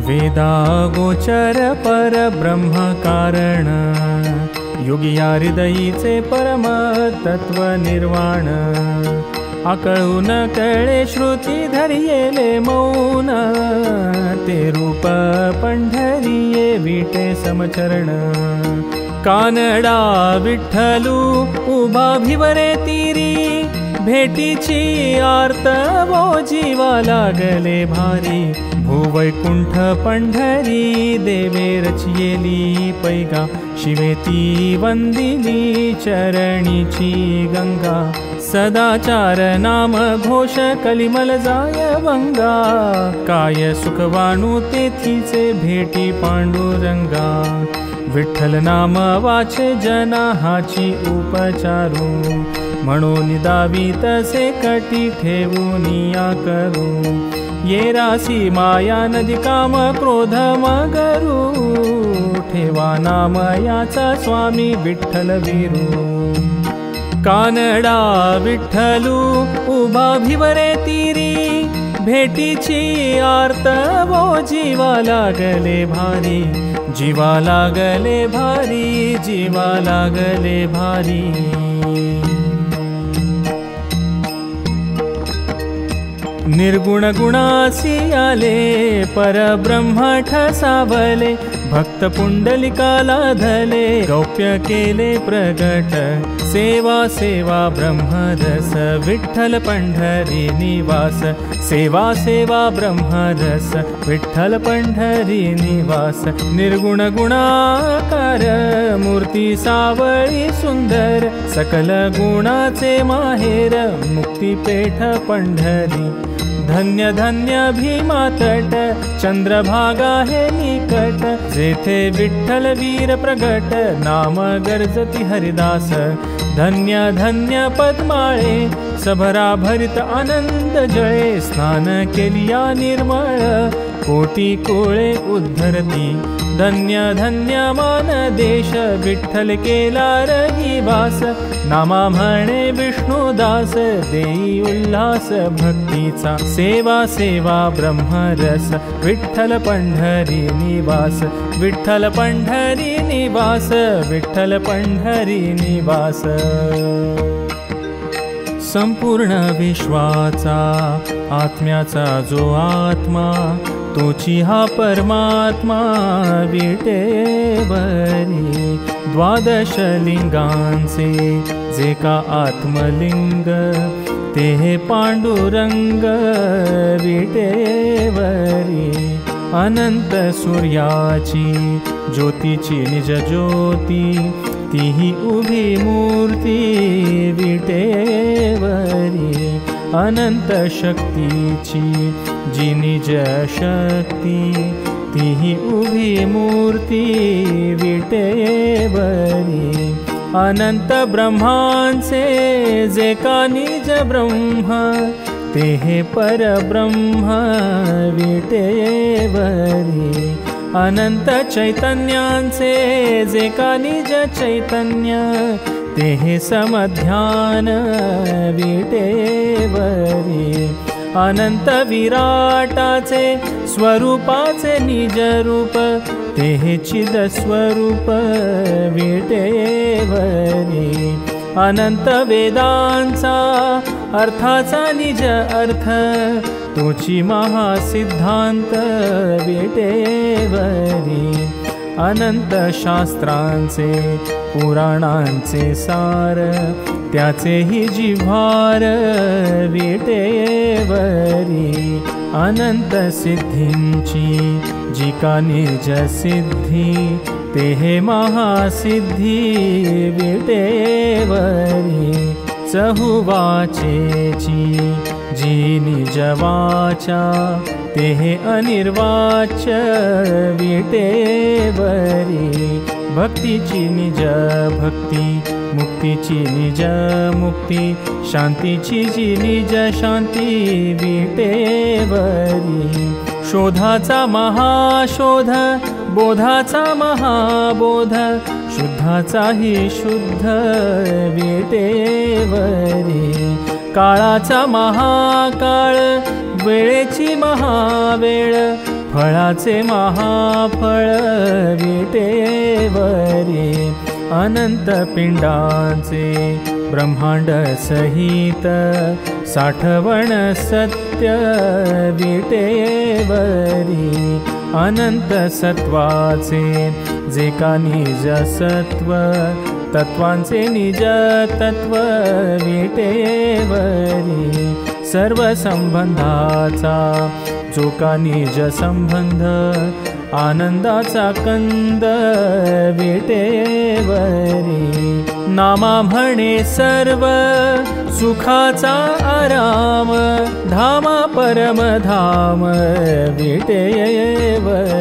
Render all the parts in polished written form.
वेदा गोचर परब्रह्म कारण, योगिया हृदयीचे परम तत्व निर्वाण। आकळून कळे श्रुती धरियेले मौन, ते रूप पंढरीये विटे समचरण। कानडा विठ्ठलू उभा भिवरे तीरी, भेटीची आर्त वो जीवा लागले भारी। भूवैकुंठ पंढरी देवे रचियेली पैगा, शिवेती वंदिली चरणीची गंगा। सदाचार नाम घोष कलिमल जाय वंगा, काय सुखवाणू तेथीचे भेटी पांडुरंगा। विठ्ठल नाम वाचे जना हाची उपचारू, म्हणून दावी तसे कटी ठेवूनिया करू। ये रासी माया नदी काम क्रोध मगरू, ठेवा नाम याचा स्वामी विठ्ठल वीरू। कानडा विठ्ठलू उभा भिवरे तीरी, भेटीची आर्त वो जीवा लागले भारी। जीवा लागले भारी, जीवा लागले भारी। निर्गुण गुणासी आले परब्रह्म ठसावले, भक्त पुंडलिकाला धले गौप्य केले प्रगट। सेवा सेवा ब्रह्मरस विठ्ठल पंढरी निवास, सेवा सेवा ब्रह्मरस विठ्ठल पंढरी निवास। निर्गुण गुणाकार मूर्ती सावळी सुंदर, सकल गुणाचे माहेर मुक्तिपेठ पंढरी। धन्य धन्य भीमा तट, चंद्रभागा हे निकट, जेथे विठ्ठल वीर प्रगट, नाम गर्जती हरिदास। धन्य धन्य पद्माळे सभरा भरित आनंद जळे, स्नान केलिया निर्मळ कोटी कोळे उद्धरती। धन्य धन्य मान देश विठ्ठल केला रहिवास, नामा म्हणे विष्णुदास देई उल्हास भक्तीचा। सेवा सेवा ब्रह्मरस विठ्ठल पंढरी निवास, विठ्ठल पंढरी निवास, विठ्ठल पंढरी निवास। संपूर्ण विश्वाचा आत्म्याचा जो आत्मा, तोची हा परमात्मा विटेवरी। द्वादश लिंगांचे जे का आत्मलिंग, ते हे पांडुरंग विटेवरी। अनंत सूर्याची ज्योतीची निज ज्योती, तीही उभी मूर्ती विटेवरी। अनंत शक्तीची जी निज शक्ती, तीही उभी मूर्ती विटेवरी। अनंत ब्रह्मांचे जे का निज ब्रह्म, ते हे परब्रह्म विटेवरी। अनंत चैतन्यांचे जे का निज चैतन्य, ते हे समध्यान विटेवरी। अनंत विराटाचे स्वरूपाचे निज रूप, ते हे चिद स्वरूप विटेवरी। अनंत वेदांचा अर्थाचा निज अर्थ, तोची महासिद्धांत विटेवरी। अनंत शास्त्रांचे पुराणांचे सार, त्याचेही जिव्हार विटेवरी। अनंत सिद्धींची जी का निज सिद्धी, ते हे महासिद्धी विटेवरी। चहुवाचेची जी निज वाचा, ते हे अनिर्वाच्य विटेवरी। भक्तीची निज भक्ती, मुक्तीची निज मुक्ती, शांतीची जी निज शांती विटेवरी। शोधाचा महाशोध, बोधाचा महाबोध, शुद्धाचाही शुद्ध विटेवरी। काळाचा महाकाळ, वेळेची महावेळ, फळाचे महाफळ विटेवरी अनंत पिंडाचे ब्रह्मांड सहित साठवण सत्य विटेवरी अनंत सत्वाचे जे का निज सत्व तत्वांचे निज तत्व विटेवरी सर्व संबंधाचा जो का निज संबंध आनंदाचा कंद विटेवरी नामा म्हणे सर्व सुखाचा आराम धामा परम धाम विटेवरी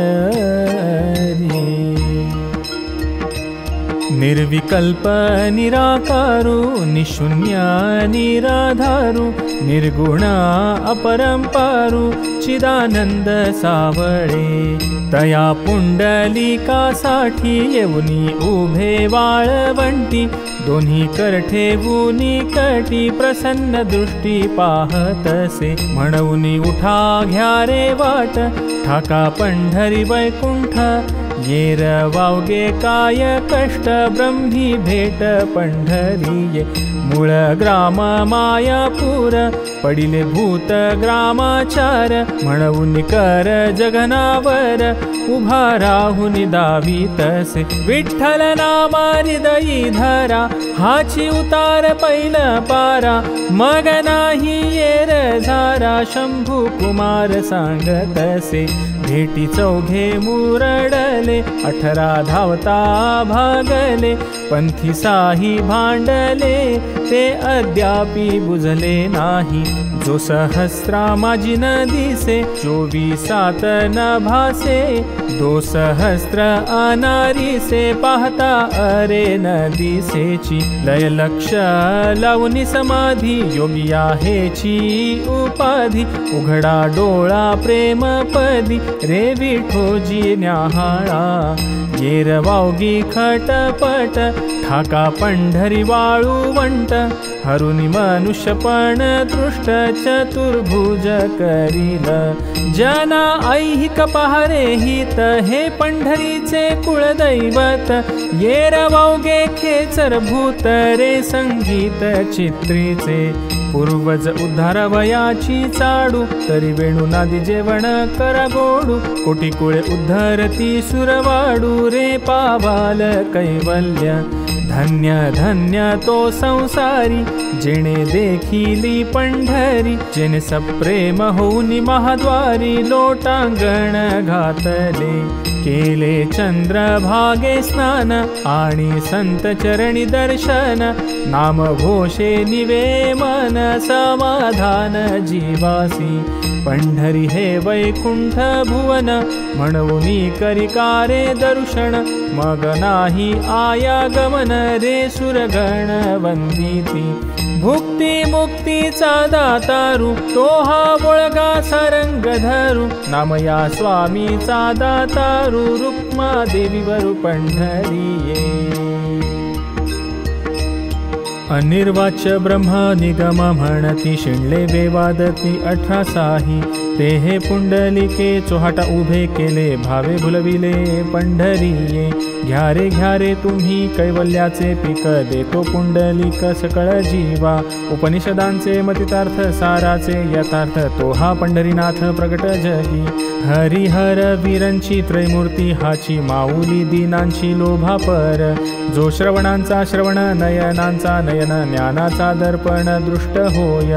निर्विकल्प निराकारू निशून्य निराधारू निर्गुण अपरंपारू चिदानंद सावळे तया पुंडलिकासाठी येऊनी उभे वाळवंटी दोन्ही कर ठेवूनी कटी प्रसन्न दृष्टी पाहतसे म्हणूनी उठा घ्या रे वाट ठाका पंढरी वैकुंठ येर वावगे काय कष्ट ब्रह्मी भेट पंढरीये मूळ ग्राम मायापूर पडिले भूत ग्रामाचार म्हणून कर जगनावर उभा राहून दावीतसे विठ्ठल नामा हृदयी धरा हाची उतार पैल पारा मग नाही येर झारा शंभू कुमार सांगतसे भेटी चौघे मुरडले 18 धावता भागले पंथी साही भांडले ते अद्यापि बुझले नाही जो सहस्रा माझी न दिसे 24 न भासे 2 सहस्र अनारी से पाहता अरे न दिसेची लय लक्ष लावणी समाधी योगी आहेची उपाधी उघडा डोळा प्रेम पदी रे विठोजी न्याहाळा येर वावगी खटपट ठाका पंढरी वाळूवंट हरुनी मनुष्यपण दृष्ट चतुर्भुज करील जना ऐहिक पहारे हित हे पंढरीचे कुळदैवत येर वावगे खेचर भूत रे संगीत चित्रीचे पूर्वज उद्धार वयाची चाडू तरी वेणुनादी जेवण करा गोडू कोटी कुळे उद्धरती सुरवाडू रे पावाल कैवल्य धन्य धन्य तो संसारी जेणे देखिली पंढरी जेणे सप्रेम होऊनी महाद्वारी लोटांगण घातले केले चंद्रभागे स्नान आणि संत चरणी दर्शन नाम घोषे निवे मन समाधान जीवासी पंढरी हे वैकुंठ भुवन म्हणूनी करिकारे दर्शन मग नाही आया गमन रे सुरगण वंदिती भुक्ती मुक्तीचा दातारू तो हा बोळगा सारंग धरू नामया स्वामीचा दातारू रुक्मा देवीवरू पंढरीये अनिर्वाच्य ब्रह्म निगम म्हणती शिणले वेवादती 18 साही ते हे पुंडलिके चोहाटा उभे केले भावे भुलविले पंढरीये घ्या रे तुम्ही कैवल्याचे पीक देतो पुंडलिक सकळ जीवा उपनिषदांचे मतितार्थ साराचे यथार्थ तो हा पंढरीनाथ प्रगट जगी हरिहर वीरांची त्रैमूर्ती हाची माऊली दीनांची लोभा पर जो श्रवणांचा श्रवण नयनांचा नयन ज्ञानाचा दर्पण दृष्ट होय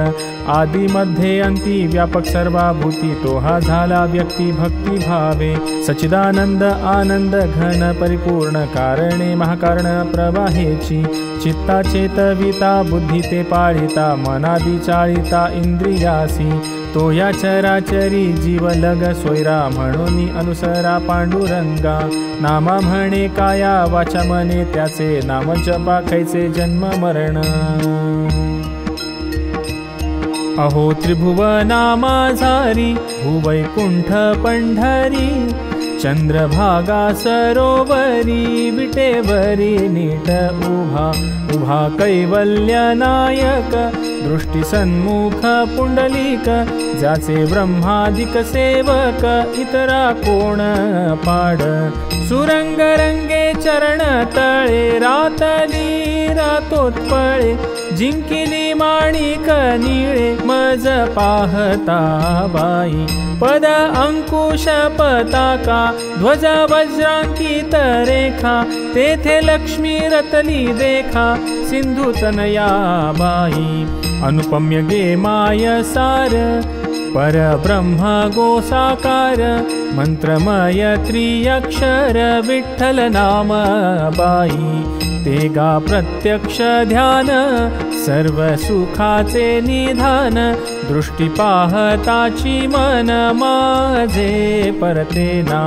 आदि मध्ये अंती व्यापक सर्वाभूती तो हा झाला व्यक्ती भक्ती भावे सच्चिदानंद आनंद घन परिपूर्ण कारणे महाकारण प्रवाहेची चित्ता चेतविता बुद्धी ते पाळिता मनादी चाळिता इंद्रियासी तो या चराचरी जीवलग सोयरा म्हणून अनुसरा पांडुरंगा नामा म्हणे काया वाचा मने त्याचे नाम जपा खैचे जन्म मरण अहो त्रिभुवनामाझारी भुवैकुंठ पंढरी चंद्रभागा सरोवरी विटेवरी नीट उभा कैवल्य नायक दृष्टी सन्मुख पुंडलिक ज्याचे ब्रह्मादिक सेवक इतरा कोण पाड सुरंग रंगे चरण तळे रातली रातोत्पळे जिंकिली माणिक निळे मज पाहता बाई पद अंकुश पताका ध्वज वज्रांकित रेखा तेथे लक्ष्मी रतली देखा सिंधु तनया बाई अनुपम्य गे माय सार परब्रह्म गोसाकार मंत्रमय त्रिअक्षर विठ्ठल नाम बाई तेगा प्रत्यक्ष ध्यान सर्व सुखाचे निधान दृष्टी पाहताची मन माझे परतेना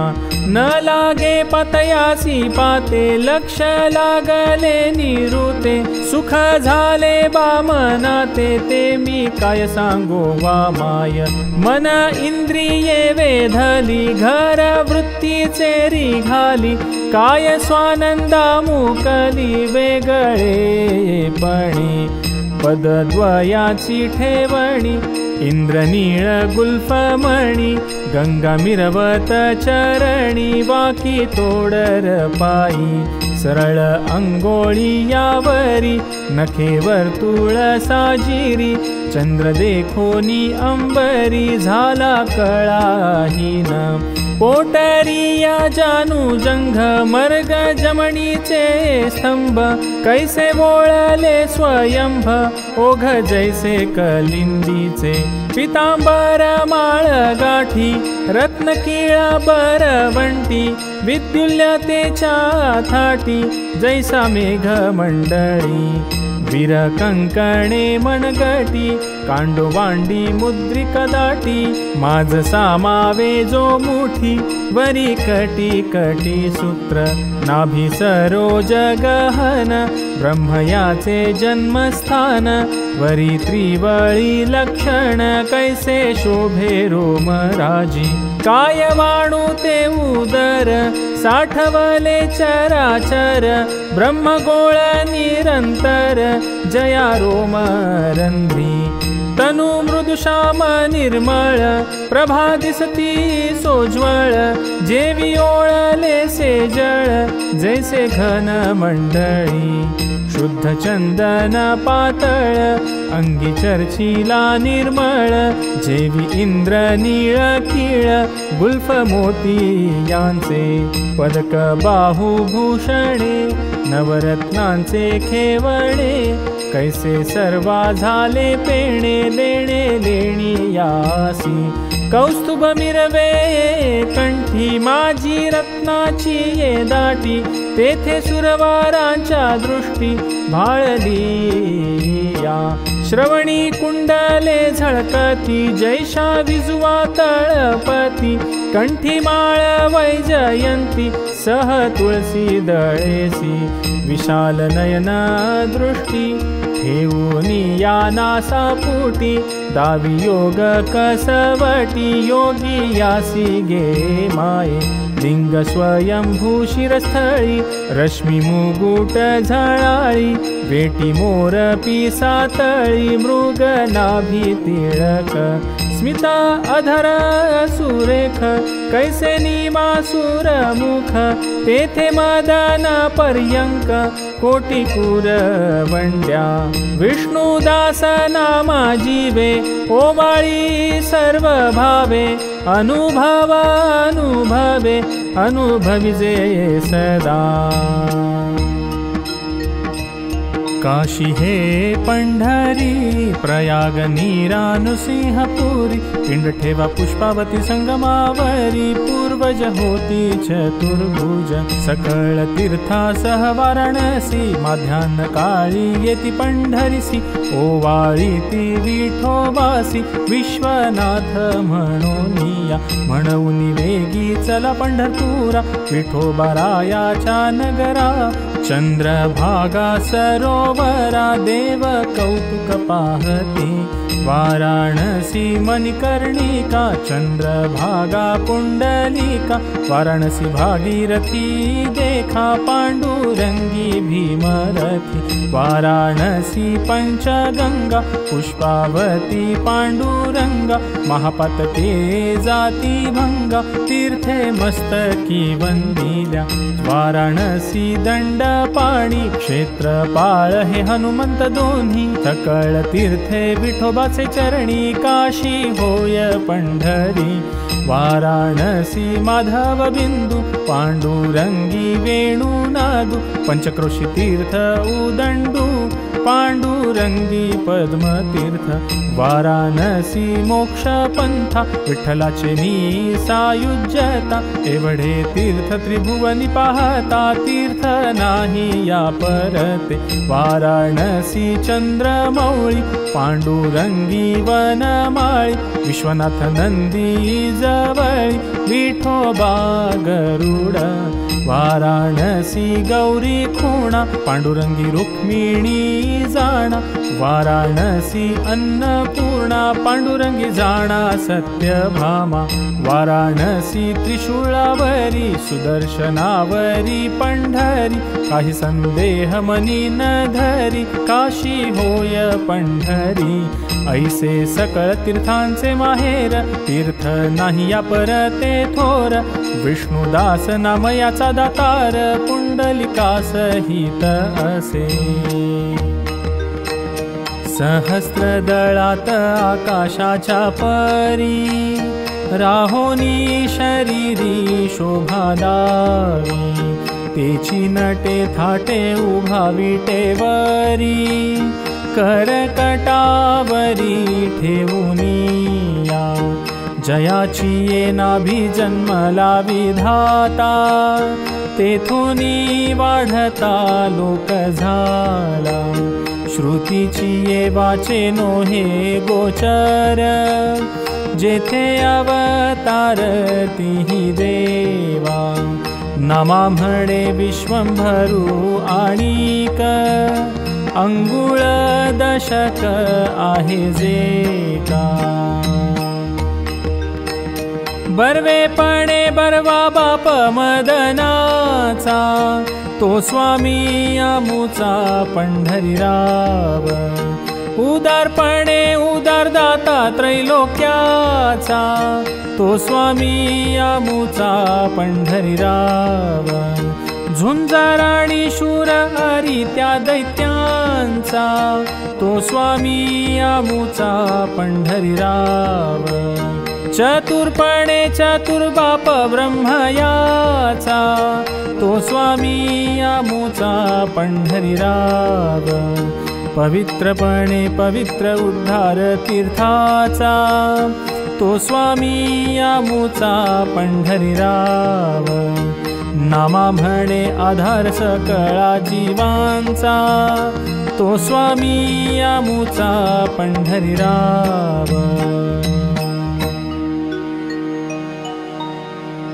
न लागे पतयासी पाते लक्ष लागले निरुते सुख झाले बामनाते ते मी काय सांगो वा माय मन इंद्रिये वेधली घर वृत्तीचे रिघाली काय स्वानंदा मुकली वेगळे पणी पदद्वयाची ठेवणी इंद्रनीळ गुल्फमणी गंगा मिरवत चरणी वाकी तोडर पायी सरळ अंगोळी यावरी नखे वर्तुळ साजिरी चंद्र देखोनी अंबरी झाला कळाहीन पोटरिया जानू जंघ मर्ग जमणीचे स्तंभ कैसे बोळले स्वयंभ ओघ जैसे कलिंदीचे पितांबर माळ गाठी रत्न किळा बरवंटी विद्युल्यतेच्या थाटी जैसा मेघ मंडळी वीर कंकणे मनगटी कांडोवांडी मुद्रिक दाटी माझ सामावे जो मुठी वरी कटी कटी सूत्र नाभी सरोज गहन ब्रह्मयाचे जन्मस्थान वरी त्रिवळी लक्षण कैसे शोभे रोमराजी काय वाणू ते उदर साठवले चराचर ब्रह्मगोळ निरंतर जया रोमरंध्री तनु मृदुश्याम निर्मळ प्रभा दिसती सोज्वळ जेवी ओळले से जळ जैसे घन मंडळी शुद्ध चंदन पातळ अंगी चर्चिला निर्मळ जेवी इंद्र नीळ किळ गुल्फ मोती यांचे पदक बाहुभूषणे नवरत्नांचे खेवणे कैसे सर्वा झाले पेणे लेणे लेणी यासी कौस्तुभ मिरवे कंठी माझी रत्नाची ये दाटी तेथे सुरवारांच्या दृष्टी भाळली या श्रवणी कुंडले झळकती जैशा विजुवा तळपती कंठी माळ वैजयंती सह तुळसी दळेसी विशाल नयन दृष्टी ठेवूनी या नासापुटी दावी योग कसवटी योगी यासी गे माये लिंग स्वयंभू शिरस्थळी रश्मी मुगुट झळाळी वेटी मोर पिसातळी मृग नाभी तिळक स्मिता अधर सुरेख कैसे निमासुर मुख तेथे मदन पर्यंक कोटी कुर वंड्या विष्णुदास नामा जीवे ओवाळी सर्व भावे अनुभव अनुभवे अनुभविजे सदा काशी हे पंढरी प्रयाग नीरानुसिंहपुरी पिंड ठेवा पुष्पावती संगमावरी पूर्वज होती चतुर्भुज सकळ तीर्था सह वाराणसी माध्यान्ह काळी येती पंढरीसी ओवाळी ती विठोबासी विश्वनाथ म्हणूनिया म्हणून वेगी चला पंढरपुरा विठोबारायाच्या नगरा चंद्रभागा सरोवरा देव कौतुक पाहते वाराणसी मणिकर्णिका चंद्रभागा पुंडलिका वाराणसी भागीरथी देखा पांडुरंगी भीमरथी वाराणसी पंचगंगा पुष्पावती पांडुरंगा महापातके जाती भंगा तीर्थे मस्तकी वंदिल्या वाराणसी दंडपाणी क्षेत्रपाळ हे हनुमंत दोन्ही सकळ तीर्थे विठोबाचे चरणी काशी होय पंढरी वाराणसी माधव बिंदू पांडुरंगी वेणुनादू पंचक्रोशी तीर्थ उदंडू पांडुरंगी पद्मतीर्थ वाराणसी मोक्ष पंथा विठ्ठलाचे नी सायुज्यता एवढे तीर्थ त्रिभुवनी पाहता तीर्थ नाही या परते वाराणसी चंद्रमौळी पांडुरंगी वनमाळी विश्वनाथ नंदी जवळी विठोबा गरुड वाराणसी गौरी खुणा पांडुरंगी रुक्मिणी जाणा वाराणसी अन्नपूर्णा पांडुरंगी जाणा सत्यभामा वाराणसी त्रिशूळावरी सुदर्शनावरी पंढरी काही संदेह मनी न धरी काशी होय पंढरी ऐसे सकळ तीर्थांचे माहेर तीर्थ नाही या परते थोर विष्णुदास नाम याचा दातार पुंडलिका सहित असे सहस्त्रदळात आकाशाच्या परी राहोनी शरीरी शोभादावी तेची नटे थाटे उभा विटेवरी करकटावरी ठेवूनिया जयाची ये नाभी जन्मला विधाता तेथुनी वाढता लोक झाला श्रुतीची ये वाचे नोहे गोचर जेथे अवतार तिही देवा नामा म्हणे विश्वंभरू आणिक अंगुळ दशक आहे जे का बर्वेपणे बर्वा बाप मदनाचा तो स्वामी आमुचा पंढरीराव उदारपणे उदारदाता त्रैलोक्याचा तो स्वामी आमुचा पंढरीराव झुंजाराणी शूर हरी त्या दैत्यांचा तो स्वामी आमुचा पंढरीराव चतुरपणे चतुर बाप ब्रह्मयाचा तो स्वामी आमुचा पंढरीराव पवित्रपणे पवित्र उद्धार तीर्थाचा तो स्वामी आमुचा पंढरीराव नामा म्हणे आधार सकळा जीवांचा तो स्वामी आमुचा पंढरीराव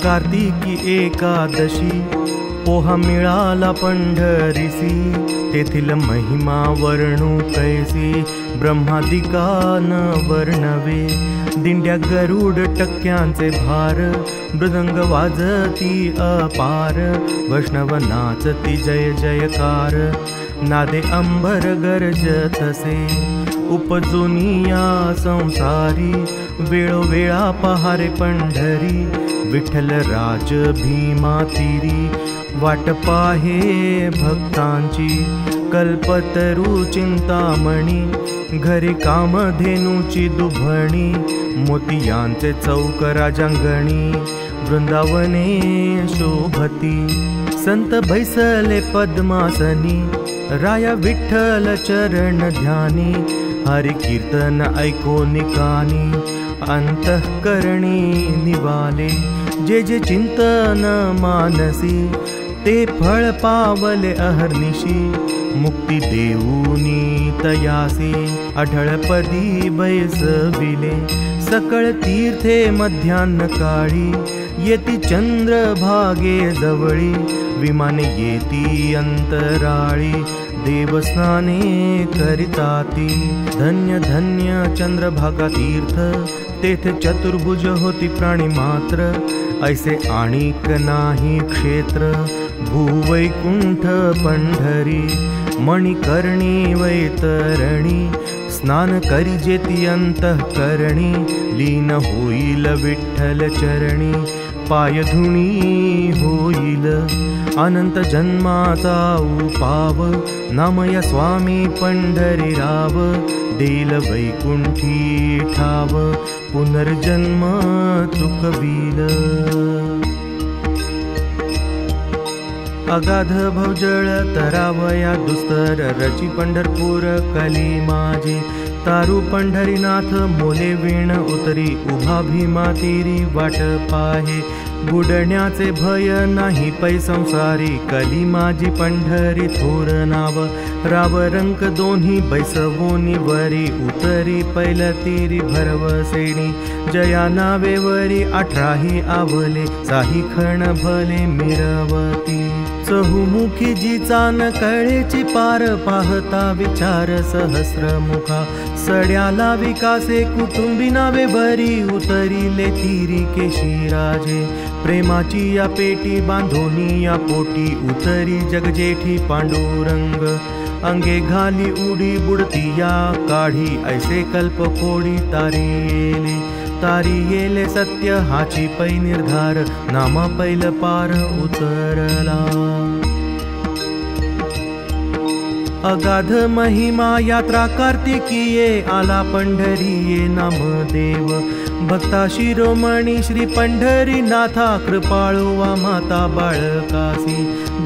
कार्तिकी एकादशी पोहा मिळाला पंढरीसी तेथील महिमा वर्णू कैसी ब्रह्मादिकान वर्णवे दिंड्या गरुड टक्क्यांचे भार मृदंग वाजती अपार वैष्णव नाचती जय जयकार नादे अंबर गरजतसे उपजुनिया संसारी वेळोवेळा पहारे पंढरी विठ्ठल राज भीमा तीरी वाट पाहे भक्तांची कल्पतरू चिंतामणी घरी कामधेनूची दुभणी मोतियांचे चौक राजांगणी वृंदावने शोभती संत बैसले पद्मासनी राया विठ्ठल चरण ध्यानी हरि कीर्तन ऐको निकानी अंतःकरणी निवाले जे जे चिंतन मानसी ते फळ पावले अहर्निशी मुक्ती देऊनी तयासी आढळपदी बैसविले सकळ तीर्थे मध्यान्ह काळी येती चंद्रभागे जवळी विमाने येती अंतराळी देवस्नाने करिताती। धन्य धन्य चंद्रभागा तीर्थ, तेथे चतुर्भुज होती प्राणी मात्र। ऐसे आणिक नाही क्षेत्र, भूवैकुंठ पंढरी। मणिकर्णी वैतरणी, स्नान करी जेती अंतःकरणी। लीन होईल विठ्ठल चरणी, पायधुणी होईल अनंत जन्माचा उपाव। नामया स्वामी पंढरीराव, देल वैकुंठी ठाव। पुनर्जन्म चुकविल। अगाध भवजळ तरावया दुस्तर, रची पंढरपूर कली माझी। तारू पंढरीनाथ मोले वीण उतरी, उभा भीमा तीरी वाट पाहे। बुडण्याचे भय नाही पै संसारी, कली माझी पंढरी थोर नाव। राव रंक दोन्ही बैसवोनी वरी, उतरी पैल तीरी भरवसेनी। जया नावेवरी 18 आवले, साही खण भले मिरवती। चहुमुखी जिचा न कळेची पार, पाहता विचार सहस्रमुखा। सड्याला विकासे कुटुंबी नावे बरी, उतरिले तीरी केशीराजे। प्रेमाची या पेटी बांधोनी या पोटी, उतरी जगजेठी पांडुरंग। अंगे घाली उडी बुडती या काढी, ऐसे कल्प कोडी तारी येले सत्य हाची पै निर्धार। नामा पैल पार उतरला। अगाध महिमा यात्रा कार्तिकीये, आला पंढरीये नामदेव। भक्ता शिरोमणी श्री पंढरीनाथा, कृपाळू वा माता बाळकासी।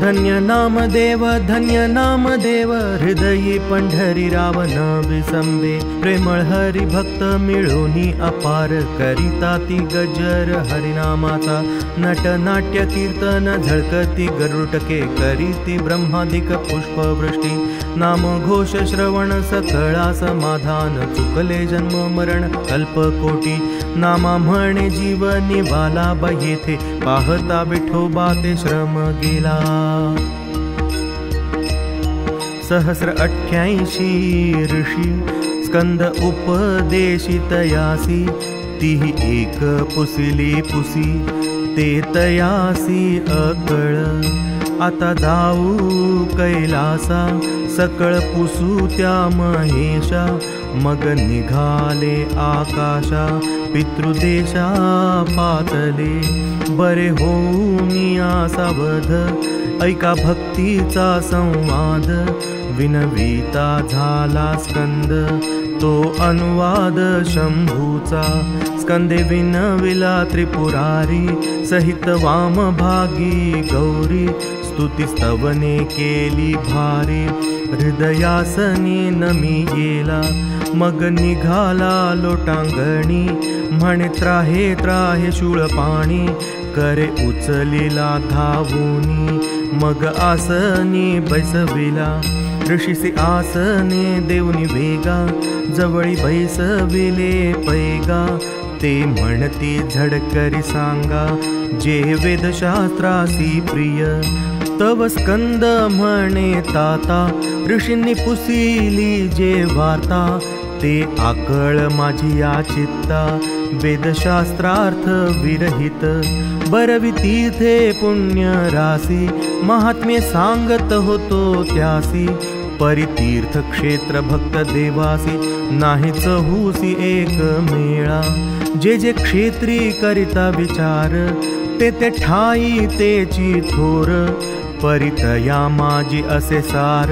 धन्य नामदेव धन्य नामदेव, हृदयी पंढरीराव न विसंबे। प्रेमळ हरी भक्त मिळोनी अपार, करिता ती गजर हरिनामाचा। नटनाट्य कीर्तन झळकती गरुटके, करीती ब्रह्मादिक पुष्पवृष्टी। नाम घोष श्रवण सकळा समाधान, चुकले जन्म मरण कल्पकोटी। नामा म्हणे जीव निवाला बा येथे, पाहता विठोबा ते श्रम गेला। 688 ऋषी स्कंद उपदेशितयासी। तीही एक पुसिली पुसी, ते तयासी अकळ। आता जाऊ कैलासा, सकळ पुसू त्या महेशा। मग निघाले आकाशा, पितृदेशा पातले। बरे होऊनिया सावध, ऐका भक्तीचा संवाद। विनविता झाला स्कंद, तो अनुवाद शंभूचा। स्कंदे विनविला त्रिपुरारी, सहित वाम भागी गौरी। स्तुती स्तवने केली भारी, हृदयासनी नमी गेला। मग निघाला लोटांगणी, म्हणे त्राहे त्राहे शूळ पाणी। करे उचलिला धावूनी, मग आसनी बैसविला। ऋषीसी आसने देवनी वेगा, जवळी बैसविले पैगा। ते म्हणती झडकरी सांगा, जे वेदशास्त्रासी प्रिय। तव स्कंद म्हणे ताता, ऋषींनी पुसिली जे वार्ता। ते आकळ माझी या चित्ता, वेदशास्त्रार्थ विरहित। बरवी तीर्थे पुण्य रासी, महात्म्य सांगत होतो त्यासी। परितीर्थ क्षेत्र भक्त देवासी, नाही चहूसी एक मेळा। जे जे क्षेत्री करिता विचार, ते ते ठाई तेची थोर। परितया माझी असे सार,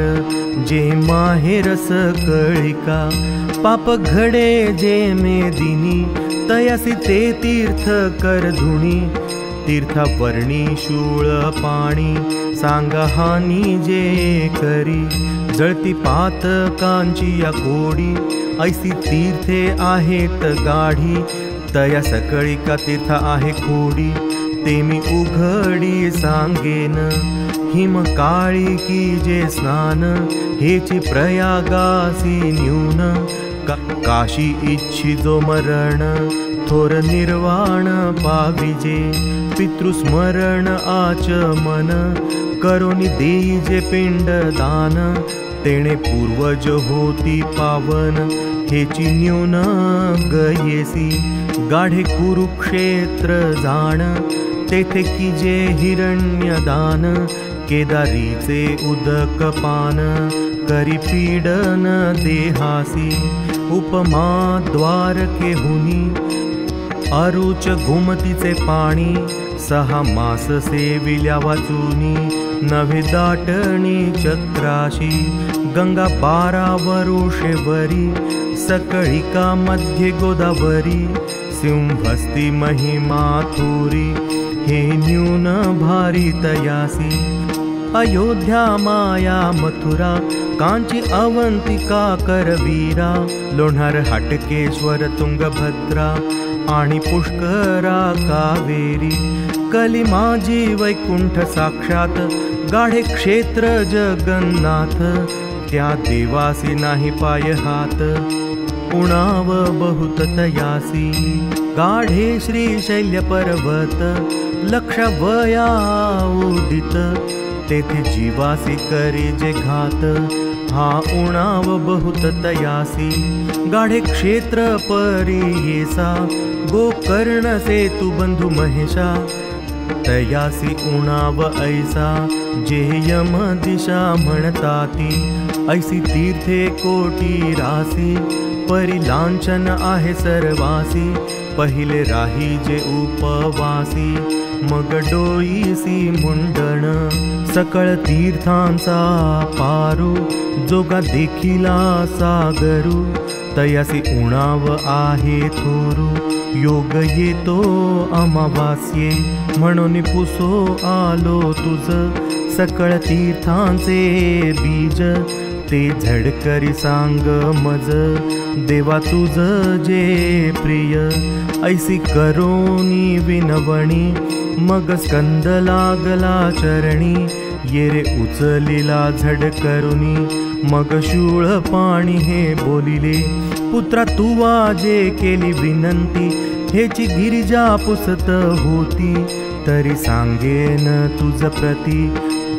जे माहेरस कळिका। पाप घडे जे मेदिनी, तयासी ते तीर्थ करधुणी। तीर्थवर्णी शूळ पाणी, सांगा हानी जे करी। जळती पातकांची या कोडी, ऐसी तीर्थे आहेत गाढी। तया सकळी का तीर्थ आहे खोडी, ते मी उघडी सांगेन। हिम काळी की जे स्नान, हेची प्रयागासी न्यून। काशी इच्छी जो मरण, थोर निर्वाण पाविजे। पितृस्मरण आचमन, करोनी देई जे पिंड दान। तेणे पूर्वज होती पावन, हेची न्यून गयेसी। गाढे कुरुक्षेत्र जाण, तेथे कीजे हिरण्यदान। केदारीचे उदक पान, करी पीडन देहासी। उपमा द्वारकेहुनी, अरुच गोमतीचे पाणी। 6 मास सेविल्या वाचुनी, नवे दाटणी चक्राशी। गंगा 12 वरुषेवरी, सकळिका मध्ये गोदावरी। सिंहस्ती महिमा थोरी, हे न्यून भारी तयासी। अयोध्या माया मथुरा, कांची अवंतिका करवीरा। लोणार हाटकेश्वर तुंगभद्रा, आणि पुष्करा कावेरी। कली माझी वैकुंठ साक्षात, गाढे क्षेत्र जगन्नाथ। त्या देवासी नाही पाय हात, उणाव बहुत तयासी। गाढे श्रीशैल्य पर्वत, लक्ष वया उदित। तेथे जीवासी करी जे घात, हा उणाव बहुत तयासी। गाढे क्षेत्र परियेसा, गोकर्ण सेतु बंधु महेशा। तयासी उणाव ऐसा, जे यम दिशा म्हणताती। ऐसी तीर्थे कोटी रासी, परिलांछन आहे सर्वासी। पहिले राही जे उपवासी, मग डोईसी मुंडण। सकळ तीर्थांचा पारू, जोगा देखिला सागरू। तयासी उणाव आहे थोरू, योग येतो अमावास्ये। म्हणून पुसो आलो तुझ, सकळ तीर्थांचे बीज। ते झडकरी सांग मज, देवा तुझ जे प्रिय। ऐसी करोनी विनवणी, मग स्कंद लागला चरणी। येरे उचलिला झड करुनी, मग शूळ पाणी हे बोलिले। पुत्रा तू वाजे केली विनंती, हेची गिरिजा पुसत होती। तरी सांगेन तुझ प्रती,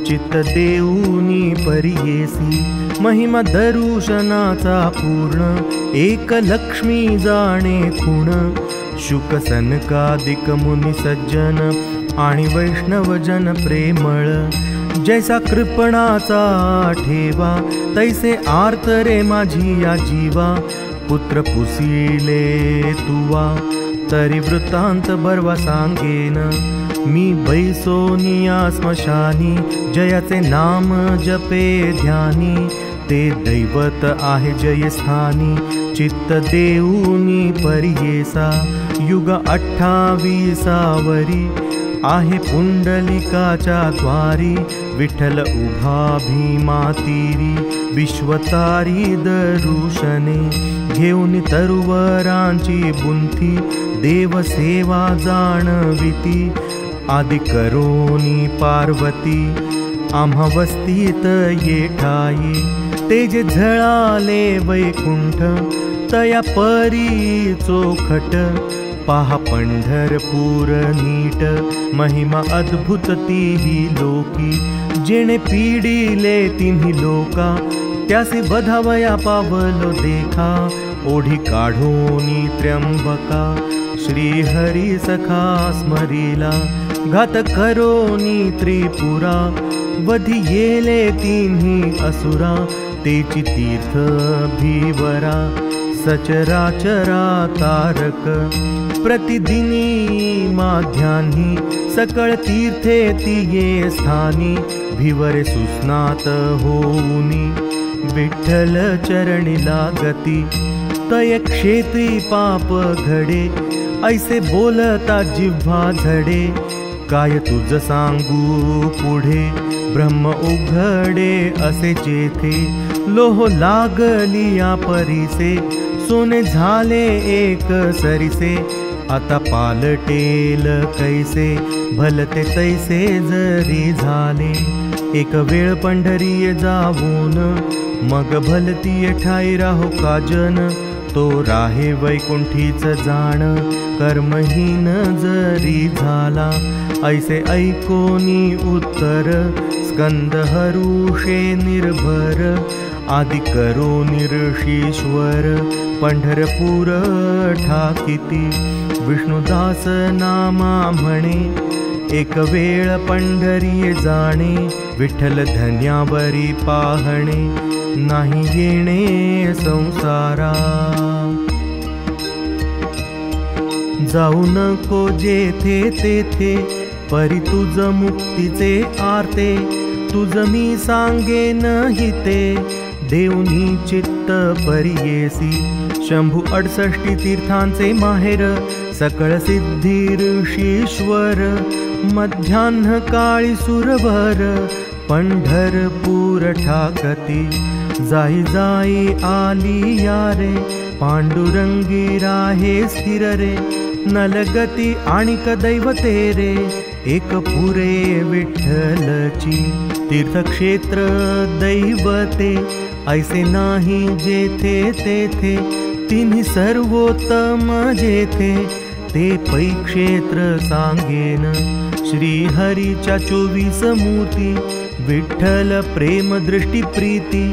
चित्त देऊनी परियेसी। महिमा दर्शनाचा पूर्ण, एक लक्ष्मी जाणे खूण। शुक सनकादिक मुनी सज्जन, आणि वैष्णव जन प्रेमळ। जैसा कृपणाचा ठेवा, तैसे आर्त रे माझी या जीवा। पुत्र पुसिले तुवा, तरी वृत्तांत बर्वा सांगेन। मी बैसोनिया स्मशानी, जयाचे नाम जपे ध्यानी। ते दैवत आहे जय स्थानी, चित्त देऊनी परियेसा। युग 28 आहे पुंडलिकाच्या द्वारी। विठ्ठल उभा भीमातीरी, विश्वतारी दरुशने। घेऊन तरुवरांची बुंथी, देव सेवा जाणविती। आदि करोनी पार्वती, आम्हा वस्तीत येठाई। तेजे झळाले वैकुंठ, तया परी चोखट। पहा पंढरपूर नीट, महिमा अद्भुत तीही लोकी। जेणे पीडिले तिन्ही लोका, त्यासी बधावया पावलो देखा। ओढी काढोनी त्र्यंबका, श्री हरी सखा स्मरिला। घात करोनी त्रिपुरा, वधी येले तिन्ही असुरा। तेची तीर्थ भीवरा, सचराचरा तारक। प्रतिदिनी माध्यान्ही, सकळ तीर्थे तिये स्थानी। भीवरे सुस्नात होऊनी, विठ्ठल चरणी लागती। तय क्षेत्री पाप घडे, ऐसे बोलता जिव्हा झडे। काय तुझ सांगू पुढे, ब्रह्म उघडे असे जेथे। लोह लागली या परीसे, सोने झाले एक सरीसे। आता पालटेल कैसे, भलते तैसे जरी झाले। एक वेळ पंढरी जाऊन, मग भलती ठाई राहो काजन। तो राहे वैकुंठीच जाण, कर्महीन जरी झाला। ऐसे ऐकोनी उत्तर, स्कंद हरुषे निर्भर आदि करो निरशीश्वर पंढरपूर ठाकिती विष्णुदास नामा म्हणे एक वेळ पंढरी जाणे विठ्ठल धन्यावरी पाहणे नाही येणे संसारा जाऊ नको जेथे तेथे परी तुझ मुक्तीचे आरते तुझ मी सांगेन हिते देवनी चित्त परियेसी शंभू 68 तीर्थांचे माहेर सकळ सिद्धी ऋषीश्वर मध्यान्ह काळी सुरवर पंढरपूर ठाकती जाई जाई आली यारे पांडुरंगी राहे स्थिर रे नलगती आणिक दैवते रे एक पुरे विठ्ठलची तीर्थक्षेत्र दैवते ऐसे नाही जेथे तेथे तिन्ही सर्वोत्तम जेथे ते पै क्षेत्र सांगेन श्री हरीच्या 24 मूर्ती विठ्ठल प्रेम दृष्टी प्रीती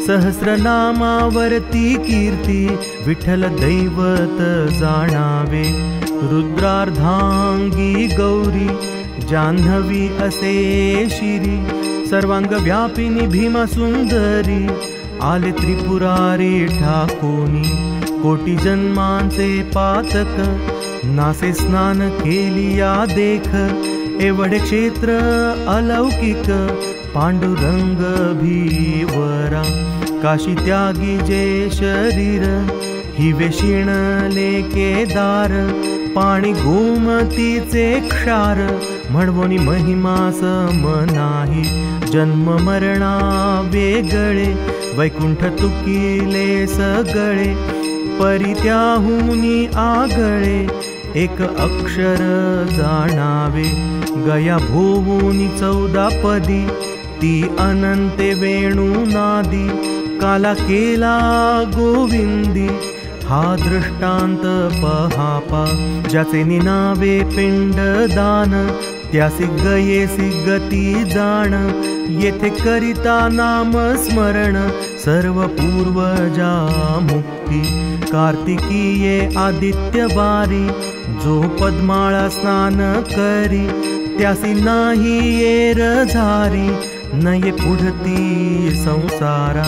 सहस्रनामावरती कीर्ती विठ्ठल दैवत जाणावे रुद्रार्धांगी गौरी जान्हवी असे शिरी सर्वांग व्यापिनी भीमा सुंदरी आले त्रिपुरारी ठाकोनी कोटी जन्मांचे पातक नासे स्नान केली या देख एवढे क्षेत्र अलौकिक पांडुरंग भीवरा काशी त्यागी जे शरीर हिवे शिणले केदार पाणी गोमतीचे क्षार म्हणवोनी महिमा सम नाही जन्म मरणा वेगळे वैकुंठ तुकिले सगळे परित्याहुनी आगळे एक अक्षर जाणावे गया भोवुनी 14 पदी ती अनंते वेणू नादी काला केला गोविंदी हा दृष्टांत पहापा ज्याचे निनावे पिंडदान त्यासी गयेसी गती जाण येथे करिता नाम स्मरण सर्व पूर्वजा मुक्ती कार्तिकीये आदित्य बारी जो पद्माळा स्नान करी त्यासी नाही येर झारी नये पुढती संसारा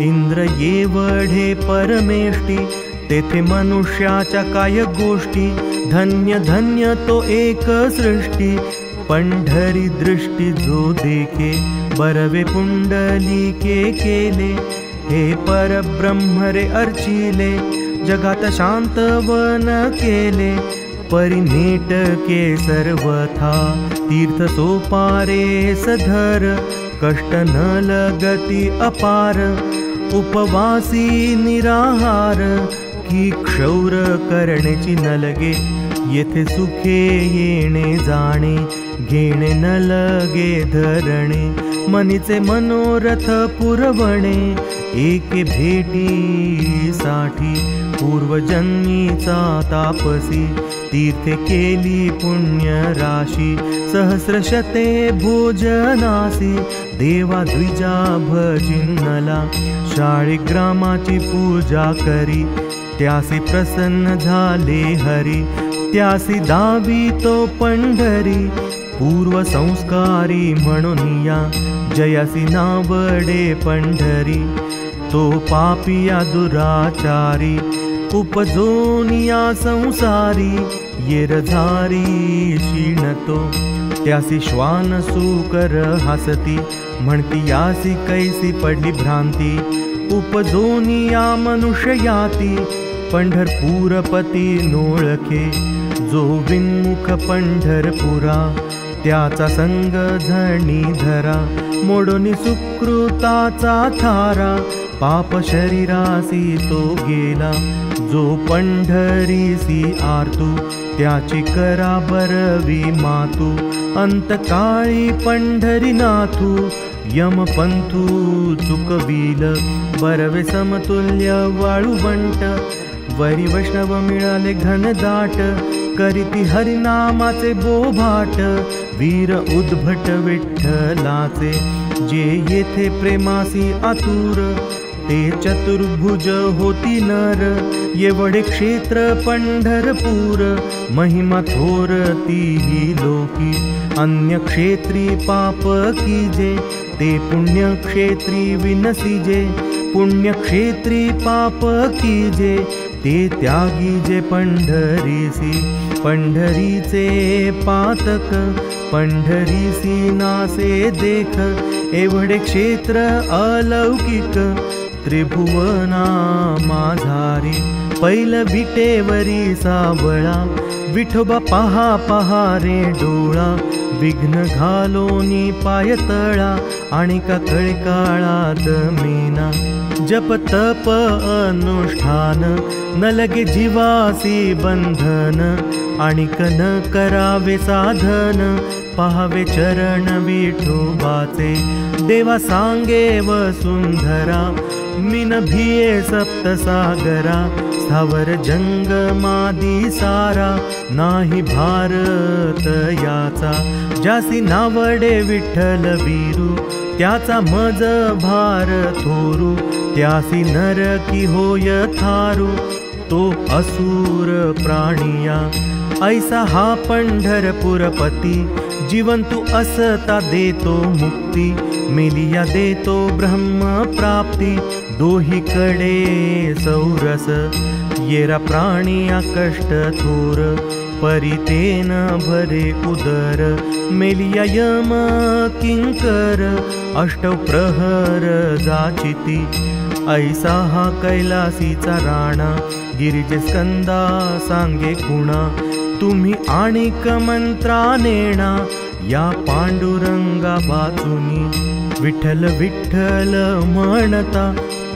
इंद्र येवढे परमेष्टी तेथे मनुष्याच्या काय गोष्टी धन्य धन्य तो एक सृष्टी पंढरी दृष्टी जो देखे बरवे पुंडलिके केले हे परब्रह्म रे अर्चिले जगात शांतवन केले परिनेटके सर्वथा तीर्थ सोपारे सधर कष्ट न लगती अपार उपवासी निराहार की क्षौर करण्याची न लगे येथे सुखे येणे जाणे घेणे न लगे धरणे मनीचे मनोरथ पुरवणे एके भेटी साठी पूर्वजन्मीचा तापसी तीर्थे केली पुण्य राशी सहस्रशते भोजनासी देवा द्विजा भजिन्नला शाळिग्रामाची पूजा करी त्यासी प्रसन्न झाले हरी त्यासी दावी तो पंढरी पूर्व संस्कारी म्हणून या जयासी नावडे पंढरी तो पापिया दुराचारी उपजोनिया संसारी येरझारी क्षीणतो त्यासी श्वान सुकर हसती म्हणती यासी कैसी पडली भ्रांती उपजोनिया मनुष्य याती पंढरपूरपती नोळखे जो विन्मुख पंढरपुरा त्याचा संग झणी धरा मोडोनी सुकृताचा थारा पाप शरीरासी तो गेला जो पंढरीसी आरतू त्याची करा बरवी मातू अंतकाळी पंढरीनाथू यमपंथू चुकविल बरवे समतुल्य वाळुवंट वरी वैष्णव मिळाले घनदाट करीती हरिनामाचे बोभाट वीर उद्भट विठ्ठलाचे जे येथे प्रेमासी आतुर ते चतुर्भुज होती नर. एवढे क्षेत्र पंढरपूर महिमा थोर तीही लोकी. अन्य क्षेत्री पाप कीजे ते पुण्य क्षेत्री विनसिजे. पुण्य क्षेत्री पाप कीजे ते त्यागी जे पंढरीसी. पंढरीचे पातक पंढरीसी नासे देख. एवढे क्षेत्र अलौकिक त्रिभुवना माझारी. पैल विटेवरी सावळा विठोबा पहा पहा रे डोळा. विघ्न घालोनी पाय तळा आणि का कळकाळात मेना. जप तप अनुष्ठान न लगे जीवासी बंधन. आणि न करावे साधन पाहावे चरण विठोबाचे. देवा सांगे वसुंधरा मिन भिये सप्तसागरा. स्थावर जंगमादी सारा नाही भारत याचा. ज्यासी नावडे विठ्ठल वीरू त्याचा मज भार थोरू. त्यासी नरकी होय थारू तो असुर प्राणिया. ऐसा हा पंढरपूरपती जीवंतु असता देतो मुक्ती. मेलिया देतो ब्रह्म प्राप्ती. दोहीकडे सौरस येरा प्राणिया कष्ट थोर. परितेन भरे उदर मेलिया यम किंकर. अष्टौ प्रहर जाचिती ऐसा हा कैलासीचा राणा. गिरिजे स्कंदा सांगे खुणा तुम्ही आणिक मंत्रा नेणा. या पांडुरंगा वाचुनी विठ्ठल विठ्ठल म्हणता.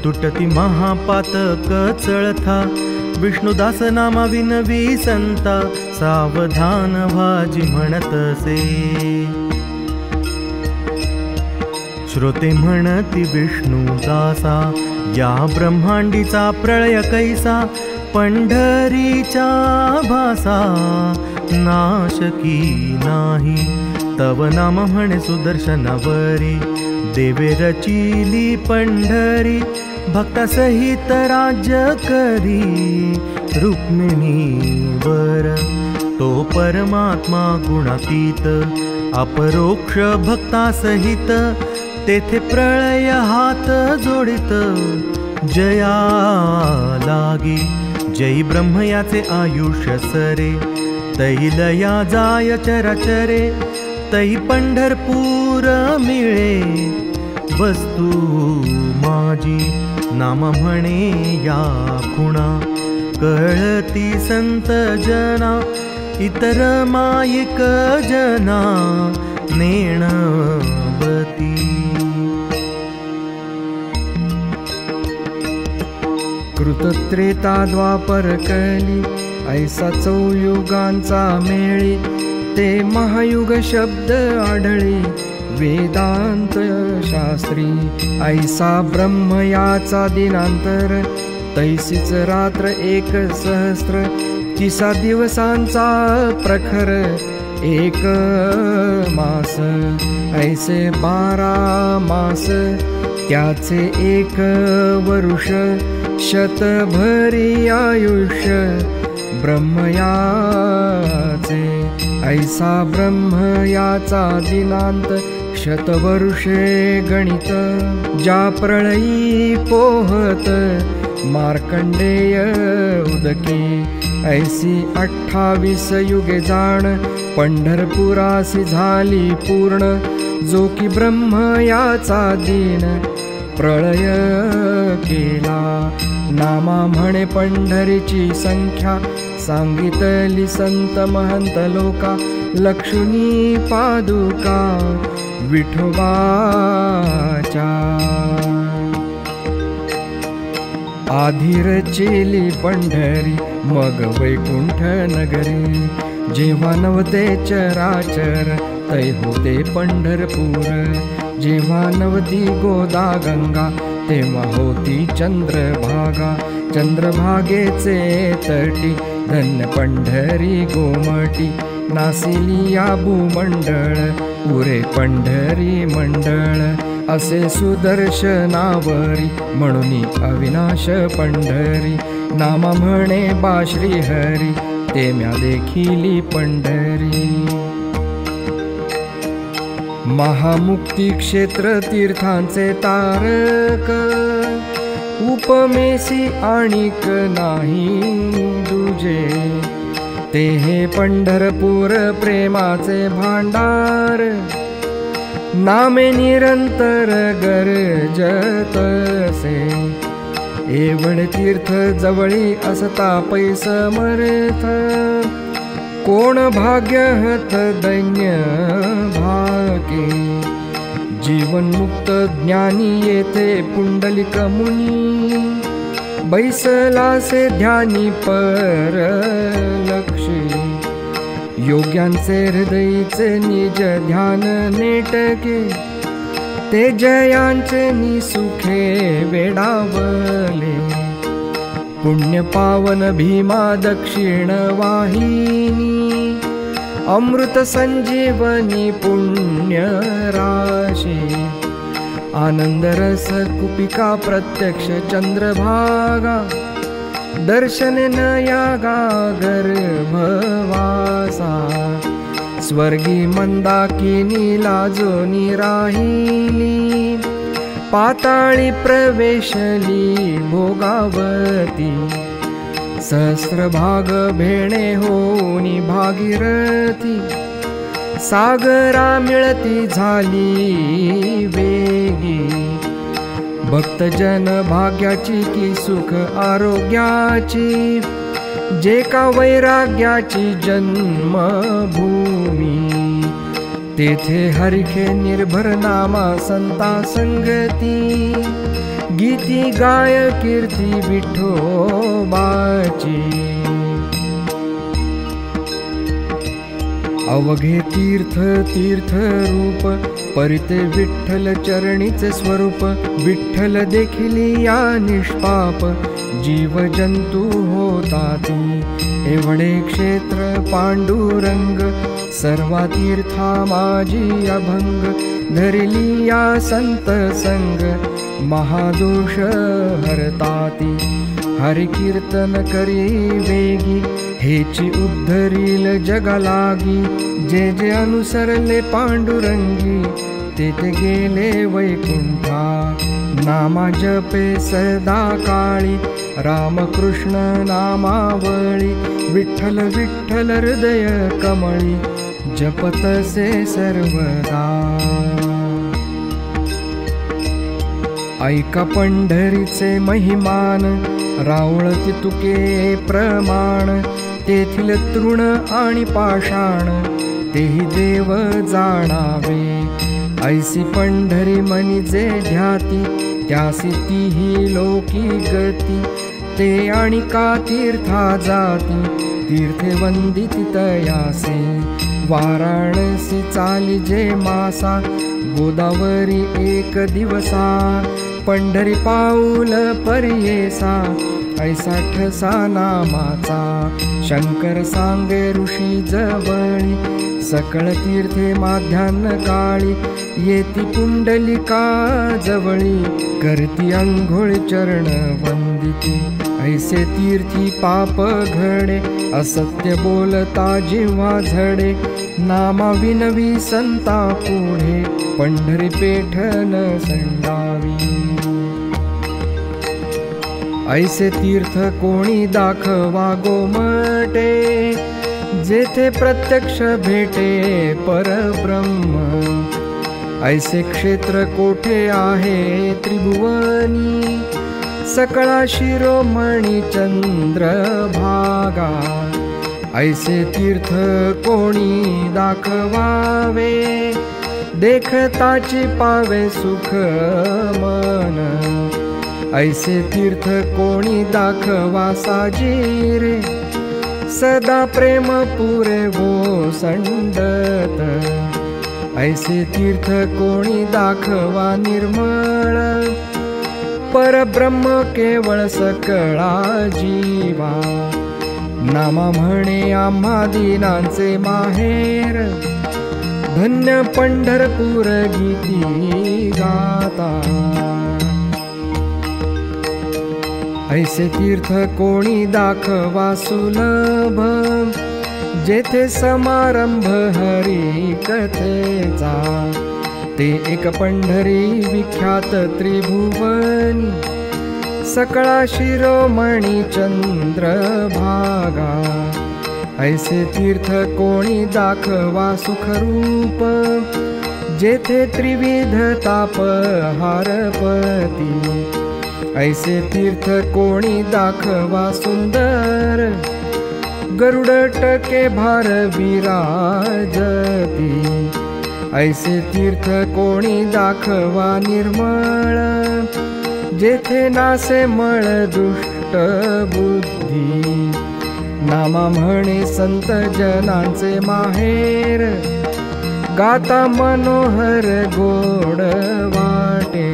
तुटती महापातक चळथा विष्णुदास नामा विनवी संता. सावधान भाजी म्हणतसे श्रोते म्हणती विष्णुदासा. या ब्रह्मांडीचा प्रळय कैसा पंढरीच्या भासा. नाशकी नाही तव नाम म्हणे सुदर्शनावरी. देवे रचिली पंढरी भक्ता सहित राज्य करी. रुक्मिणीवर तो परमात्मा गुणातीत. अपरोक्ष भक्ता सहित तेथे प्रळय हात जोडित. जया लागी जय ब्रह्म याचे आयुष्य सरे. तैलया जाय चराचरे तै पंढरपूर मिळे. वस्तू माझी नाम म्हणे या खुणा. कळती संत जना इतर मायिक जना. नेणवती कृतत्रेता द्वापर कली ऐसा चौयुगांचा मेळी. ते महायुग शब्द आढळी वेदांत शास्त्री. ऐसा ब्रह्म याचा दिनांतर तैसीच रात्र एक सहस्त्र. 30 दिवसांचा प्रखर एक मास. ऐसे 12 मास त्याचे एक वरुष. शतभरी आयुष्य ब्रह्म याचे. ऐसा ब्रह्म याचा दिनांत शतवर्षे गणित. ज्या प्रळयी पोहत मार्कंडेय उदकी. ऐसी 28 युगे जाण पंढरपुरासी झाली पूर्ण. जो की ब्रह्म याचा दिन प्रळय केला. नामा म्हणे पंढरीची संख्या सांगितली संत महंत लोका. लक्ष्मी पादुका विठोबाच्या. आधी रचिली पंढरी मग वैकुंठ नगरी. जेव्हा नव्हते चराचर तै होते पंढरपूर. जेव्हा नव्हती गोदा गंगा तेव्हा होती चंद्रभागा. चंद्रभागेचे तटी धन्य पंढरी गोमटी. नासिली या भूमंडळ उरे पंढरी मंडळ. असे सुदर्शनावरी म्हणून अविनाश पंढरी नामा म्हणे बा श्रीहरी ते म्या देखिली पंढरी महामुक्ती क्षेत्र तीर्थांचे तारक उपमेसी आणिक नाही दुजे ते हे पंढरपूर प्रेमाचे भांडार नामे निरंतर गरजतसे एवढ तीर्थ जवळी असता पैसमर्थ कोण भाग्यहत दैन्य भाके जीवनमुक्त ज्ञानी येथे पुंडलिक मुनी बैसलासे ध्यानी पर लक्षी योग्यांचे हृदयीचे निज ध्यान नेटके ते जयांचे निसुखे वेडावले पुण्य पावन भीमा दक्षिण वाहिनी अमृत संजीवनी पुण्य राशी आनंद रस कुपिका प्रत्यक्ष चंद्रभागा दर्शन नयागा गर्भवासा स्वर्गी मंदाकिनी लाजोनी राहिली पाताळी प्रवेशली भोगावती सहस्रभाग भेणे होनी भागीरथी सागरा मिळती झाली वेगी भक्तजन भाग्याची की सुख आरोग्याची जे का वैराग्याची जन्मभूमी तेथे हरिखे निर्भर नामा संता संगती गीती गाय कीर्ती विठोबाची अवघे तीर्थ तीर्थ रूप परिते विठ्ठल चरणीचे स्वरूप विठ्ठल देखिली या निष्पाप जीव जंतू होताती एवढे क्षेत्र पांडुरंग सर्वा तीर्था माझी अभंग धरिली या संत संग महादोष हरताती हरि कीर्तन करी वेगी हेची उद्धरील जगालागी जे जे अनुसरले पांडुरंगी तेथे गेले वैकुंठा नामा जपे सदा काळी रामकृष्ण नामावळी विठ्ठल विठ्ठल हृदय कमळी जपतसे सर्वदा ऐका पंढरीचे महिमान रावळती तुके प्रमाण तेथील तृण आणि पाषाण तेही देव जाणावे ऐसी पंढरी मनीचे ध्याती त्यासी तीही लोकी गती ते आणि का तीर्था जाती तीर्थे वंदिती तयासे वाराणसी चाली जे मासा गोदावरी एक दिवसा पंढरी पाऊल परियेसा ऐसा ठसा नामाचा शंकर सांगे ऋषी जवळी सकळ तीर्थे माध्यान्ह काळी येती पुंडलिका जवळी करती अंघोळ चरण वंदिती ऐसे तीर्थी पाप घडे असत्य बोलता जिव्हा झडे नामा विनवी संता पुढे पंढरी पेठन संडावी ऐसे तीर्थ कोणी दाखवा गोमटे जेथे प्रत्यक्ष भेटे परब्रह्म ऐसे क्षेत्र कोठे आहे त्रिभुवनी सकळा शिरोमणी चंद्र भागा ऐसे तीर्थ कोणी दाखवावे देखताची पावे सुख मन ऐसे तीर्थ कोणी दाखवा साजीरे सदा प्रेम पुरे वो संडत ऐसे तीर्थ कोणी दाखवा निर्मळ परब्रह्म केवळ सकळा जीवा नामा म्हणे आम्हा दीनांचे माहेर धन्य पंढरपूर गीती गाता। ऐसे तीर्थ कोणी दाखवा सुलभ, जेथे समारंभ हरी कथेचा। ते एक पंढरी विख्यात त्रिभुवनी, सकळा शिरोमणी चंद्रभागा। ऐसे तीर्थ कोणी दाखवा सुखरूप, जेथे त्रिविध ताप हारपती। ऐसे तीर्थ कोणी दाखवा सुंदर, गरुड टके भार विराजती। ऐसे तीर्थ कोणी दाखवा निर्मळ, जेथे नासे मळ दुष्ट बुद्धी। नामा म्हणे संत जनांचे माहेर, गाता मनोहर गोड वाटे।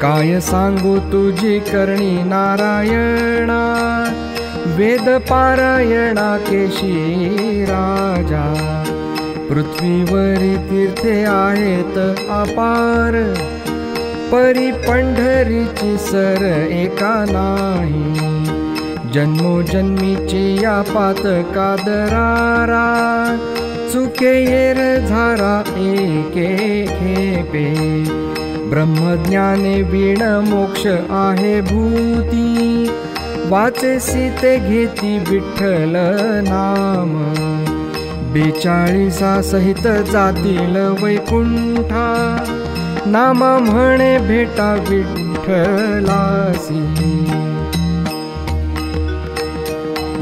काय सांगू तुझी करणी नारायणा, वेद पारायणा केशी राजा। पृथ्वीवरी तीर्थे आहेत अपार, परी पंढरीची सर एका नाही। जन्मोजन्मीची या पातका दरारा, चुके येर झारा एके खेपे। ब्रह्मज्ञाने वीण मोक्ष आहे भूती, वाचे सीते घेती विठ्ठल नाम। 42 सहित जातील वैकुंठा, नामा म्हणे भेटा विठ्ठलासी।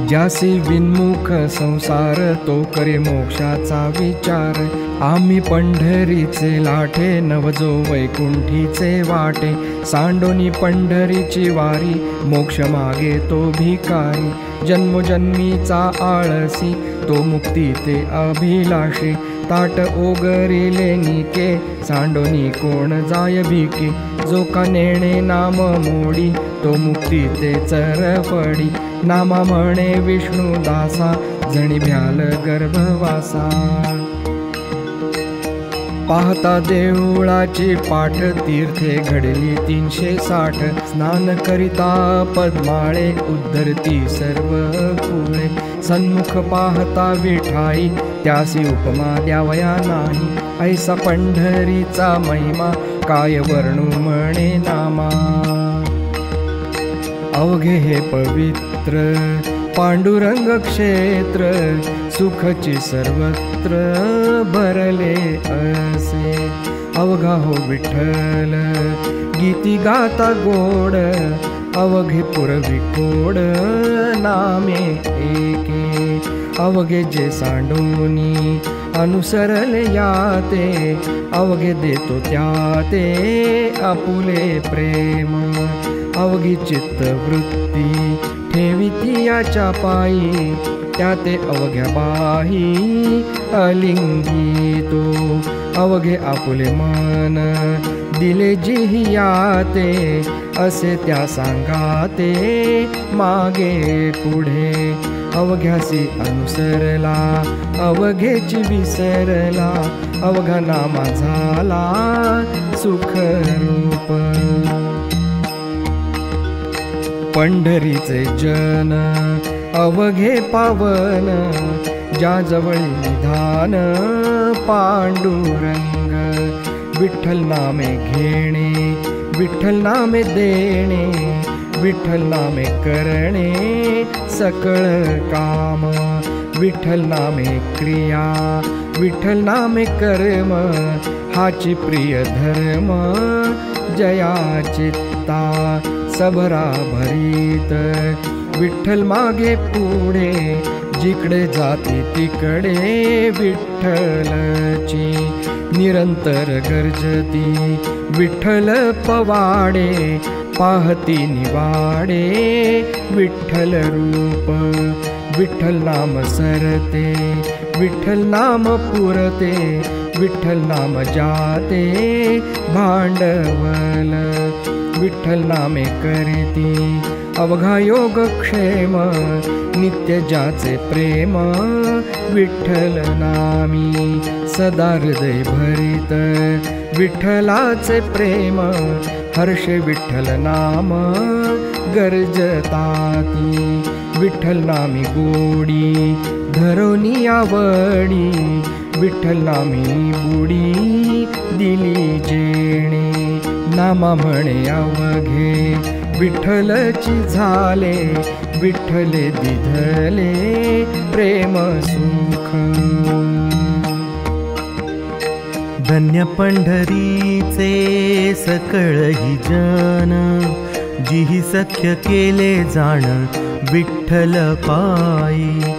ज्यासी विन्मुख संसार, तो करे मोक्षाचा विचार। आम्ही पंढरीचे लाठे, नवजो वैकुंठीचे वाटे। सांडोनी पंढरीची वारी, मोक्ष मागे तो भिकारी। जन्मोजन्मीचा आळसी, तो मुक्ती ते अभिलाषी। ताट ओगरिले निके, सांडोनी कोण जाय भिके। जो का नेणे नाम मोडी, तो मुक्ती ते चरपडी। नामा म्हणे विष्णुदासा, जणी भ्याल गर्भवासा। पाहता देऊळाची पाठ, तीर्थे घडली 360। स्नान करिता पद्माळे, उद्धरती सर्व फुले। सन्मुख पाहता विठाई, त्यासी उपमा द्यावया नाही। ऐसा पंढरीचा महिमा, काय वर्णू म्हणे नामा। अवघे हे पवित्र पांडुरंग क्षेत्र, सुखची सर्वत्र भरले असे। अवघा हो विठ्ठल गीती गाता गोड, अवघे पुरवी कोड नामे एके। अवघे जे सांडोनी अनुसरले याते, अवघे देतो त्याते आपुले प्रेम। अवघी चित्तवृत्ती ठेविती याच्या पायी, त्याते अवघ्या बाही अलिंगी तो। अवघे आपुले मन दिले जिह्याते, असे त्या सांगाते मागे पुढे। अवघ्यासी अनुसरला, अवघेची विसरला। अवघा नामा झाला सुखरूप। पंढरीचे जन अवघे पावन, ज्या जवळी निधान पांडुरंग। विठ्ठल नामे घेणे, विठ्ठल नामे देणे, विठ्ठल नामे करणे सकळ काम। विठ्ठल नामे क्रिया, विठ्ठल नामे कर्म, हाची प्रिय धर्म जया चित्ता सबरा भरीत। विठ्ठल मागे पुढे, जिकडे जाती तिकडे विठ्ठलची निरंतर गर्जती। विठ्ठल पवाडे, पाहती निवाडे विठ्ठल रूप। विठ्ठल नाम सरते, विठ्ठल नाम पुरते, विठ्ठल नाम जाते भांडवल। विठ्ठल नामे करीती अवघा योगक्षेम नित्य ज्याचे प्रेम विठ्ठल नामी सदा हृदय भरित विठ्ठलाचे प्रेम हर्ष विठ्ठल नाम गर्जताती विठ्ठल नामी गोडी धरोनी आवडी विठ्ठल नामी बुडी दिली जेणे नामा म्हणे अवघे विठ्ठलची झाले विठ्ठले दिधले प्रेम सुख धन्य पंढरीचे सकळही जन जिही सख्य केले जाण विठ्ठल पायी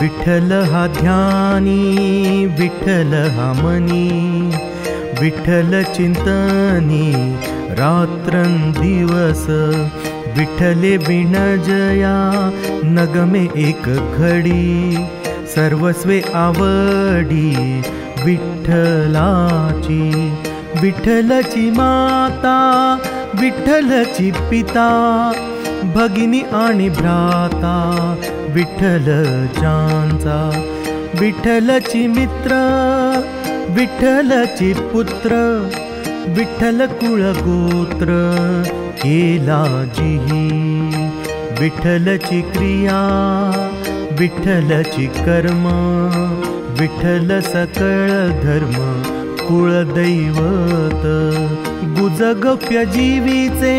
विठ्ठल हा ध्यानी विठ्ठल हा मनी विठ्ठल चिंतनी रात्रंदिवस विठ्ठले विणजया नगमे एक घडी सर्वस्वे आवडी विठ्ठलाची विठ्ठलची माता विठ्ठलची पिता भगिनी आणि भ्राता विठ्ठलचांचा विठ्ठलची मित्र विठ्ठलची पुत्र विठ्ठल कुळगोत्र केला जिही विठ्ठलची क्रिया विठ्ठलची कर्म विठ्ठल सकळ धर्म कुळदैवत गुजगप्य जीवीचे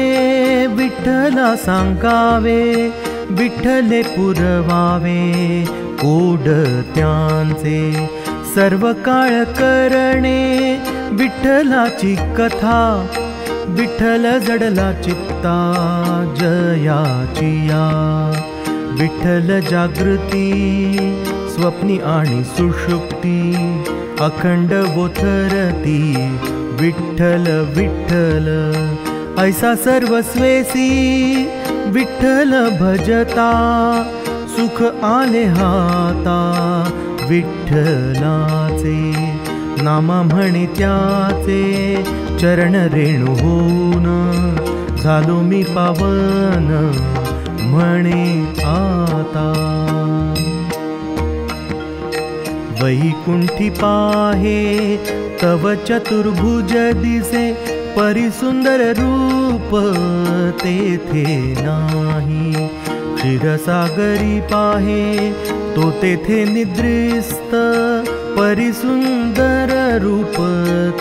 विठ्ठला सांगावे विठ्ठले पुरवावे कोड त्यांचे सर्व काळ करणे विठ्ठलाची कथा विठ्ठल जडला चित्ता जयाची या विठ्ठल जागृती स्वप्नी आणि सुषुप्ती अखंड वोथरती विठ्ठल विठ्ठल ऐसा सर्वस्वेसी विठ्ठल भजता सुख आले हाता विठ्ठलाचे नामा म्हणे त्याचे चरण रेणू होऊन झालो मी पावन म्हणे आता वैकुंठी पाहे तव चतुर्भुज दिसे परिसुंदर रूप तेथे नाही क्षीरसागरी पाहे तो तेथे निद्रिस्त परिसुंदर रूप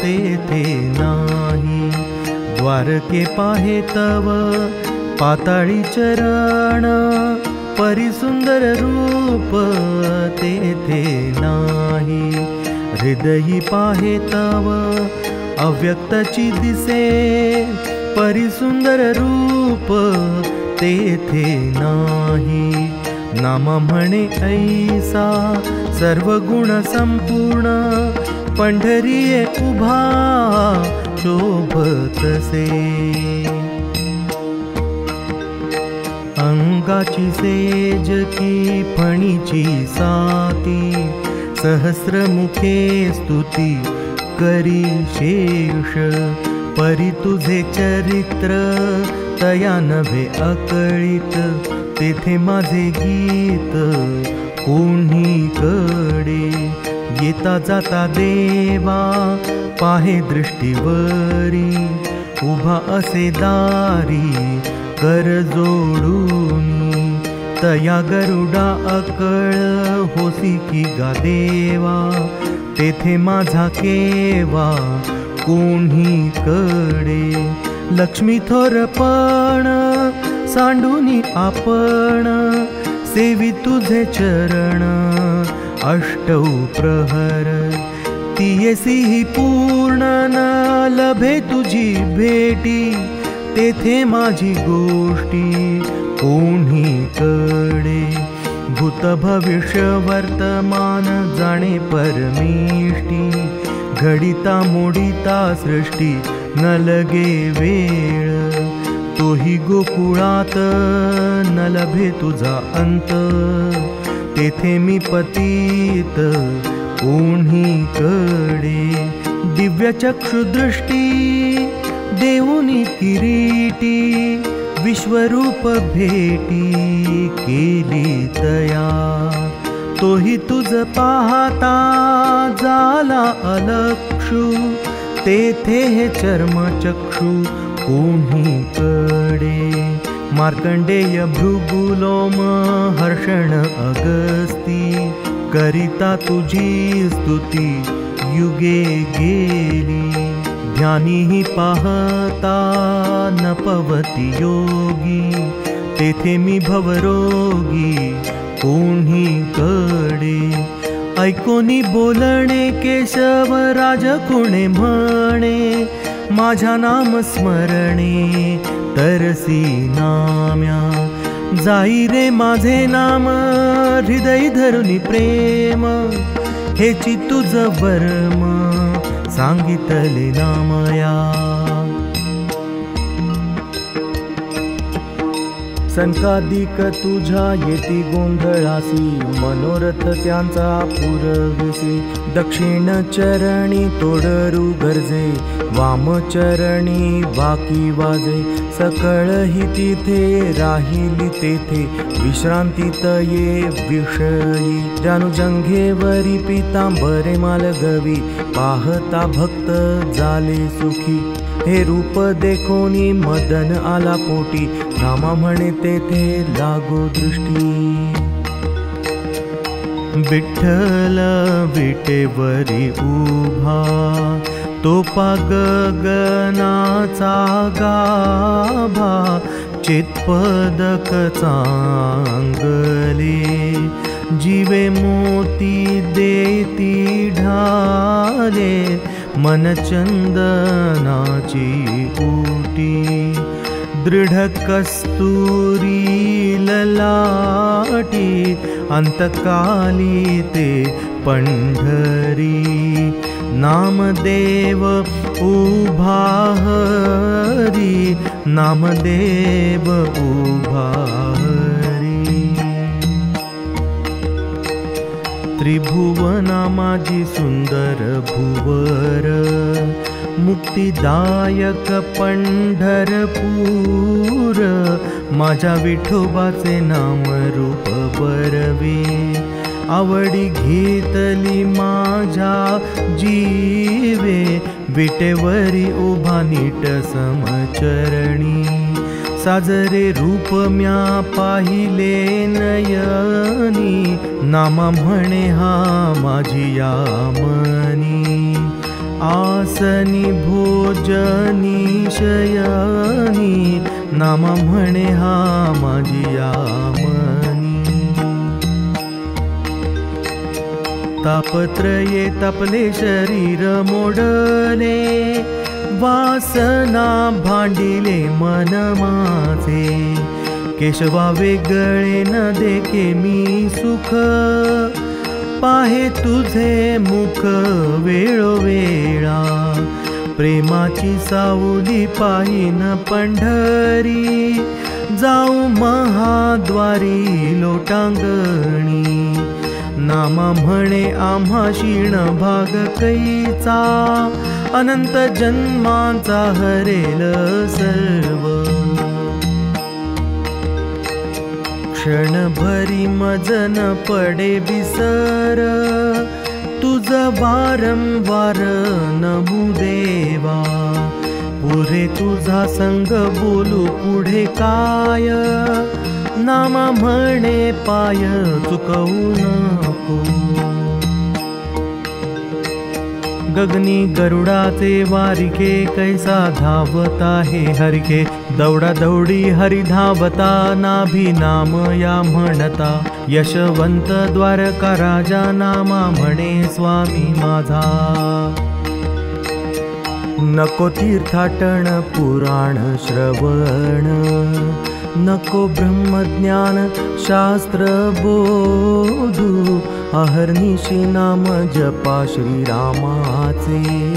तेथे नाही द्वारके पाहे तव पाताळी चरण परिसुंदर रूप तेथे नाही हृदयी पाहे तव अव्यक्तची दिसे परिसुंदर रूप तेथे नाही नाम म्हणे ऐसा सर्व गुण संपूर्ण पंढरीये उभा शोभतसे अंगाची सेज की फणीची साती सहस्रमुखे स्तुती करी शेष परी तुझे चरित्र तया नभे अकळीत तेथे माझे गीत कोणीकडे येता जाता देवा पाहे दृष्टीवरी उभा असे दारी कर जोडूनी तया गरुडा अकळ होसी की गा देवा तेथे माझा केवा कोणीकडे लक्ष्मी थोरपण सांडूनी आपण सेवी तुझे चरण अष्टौ प्रहर तियसी ही पूर्ण न लभे तुझी भेटी तेथे माझी गोष्टी कोणीकडे भूत भविष्य वर्तमान जाणे परमेष्टी घडिता मोडिता सृष्टी न लगे वेळ तोही गोकुळात न लभे तुझा अंत तेथे मी पतित कोणीकडे दिव्य चक्षुदृष्टी देऊनी किरीटी विश्वरूप भेटी केली तया, तोही तुझ पाहता झाला अलक्षू, तेथे हे चर्मचक्षू कोणीकडे. मार्कंडेय भृगुलोम हर्षण अगस्ती, करिता तुझी स्तुती युगे गेली. ध्यानी पाहता नपवती योगी, तेथे मी भवरोगी कोणीकडे. ऐकोनी बोलणे केशव राज कोणे म्हणे, माझ्या नाम स्मरणे तरसी नाम्या. जाई रे माझे नाम हृदय धरुनी प्रेम, हेची तुझ वर्म सांगितले नामया. संकादिक तुझ्या येती गोंधळासी, मनोरथ त्यांचा पुरविसी. दक्षिण चरणी तोडरू गरजे, वामचरणी बाकी वाजे. सकळ ही तिथे राहिली तेथे, विश्रांतीत ये विषयी. जानुजंघेवरी पितांबरे मालगवी, पाहता भक्त झाले सुखी. हे रूप देखोनी मदन आला पोटी, नामा म्हणे तेथे लागो दृष्टी. विठ्ठल विटेवरी उभा, तो गगनाचा गाभा. चितपदक चांगले, जीवे मोती देती ढाले. मन चंदनाची ऊटी, दृढ कस्तुरी ललाटी. अंतकाली ते पंढरी, नामदेव उभा हरी. नामदेव उभा हरी. त्रिभुवना माझी सुंदर भुवर, मुक्तिदायक पंढरपूर. माझ्या विठोबाचे नाम रूप बरवे, आवडी घेतली माझ्या जीवे. विटेवरी उभा नीट समचरणी, साजरे रूप म्या पाहिले नयनी. नामा म्हणे हा माझी या मनी, आसनी भोजनी शयनी. नामा म्हणे हा माझी या मनी. तापत्रये तपले शरीर मोडले, वासना भांडिले मन माझे. केशवा वेगळे न देखे मी सुख, पाहे तुझे मुख वेळोवेळा. प्रेमाची सावली पाहिन पंढरी, जाऊ महाद्वारी लोटांगणी. नामा म्हणे आम्हा क्षीण भाग कैचा, अनंत जन्मांचा हरेल सर्व. क्षणभरी मजन पडे विसर, तुझ वारंवार नमू देवा. पुरे तुझा संग बोलू पुढे काय, नामा म्हणे पाय चुकवू नको. गगनी गरुडाचे वारिके, कैसा धावता हे हरिके. दौडा दौडी हरी धावता, नाभी नाम या म्हणता. यशवंत द्वारका राजा, नामा म्हणे स्वामी माझा. नको तीर्थाटन पुराण श्रवण, नको ब्रह्मज्ञान शास्त्र बोधू. अहर्निशी नाम जपा श्रीरामाचे,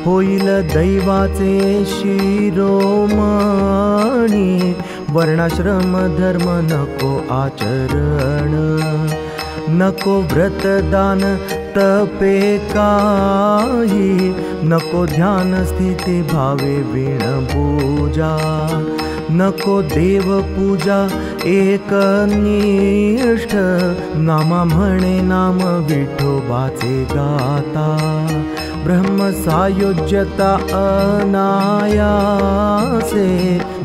होईल दैवाचे शिरोमणी. वर्णाश्रम धर्म नको आचरण, नको व्रतदान तपे काही, नको ध्यान स्थिती भावे विण पूजा, नको देव पूजा एकनिष्ठ, नामा म्हणे नाम विठोबाचे गाता, ब्रह्म सायुज्यता अनायासे,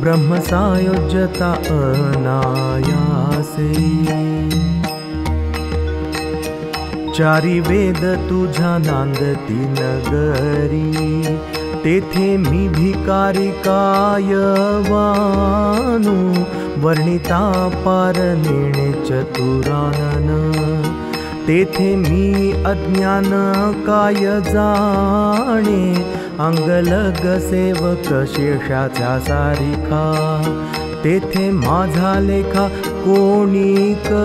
ब्रह्म सायुज्यता अनायासे। चारी वेद तुझ्या नांदती नगरी, तेथे मी भिकारी काय वानू, वर्णिता पार नेणे चतुरानन, तेथे मी अज्ञान काय जाणे, अंगलग सेवक शेषाच्या सारिखा, तेथे माझा लेखा कोणीकडे,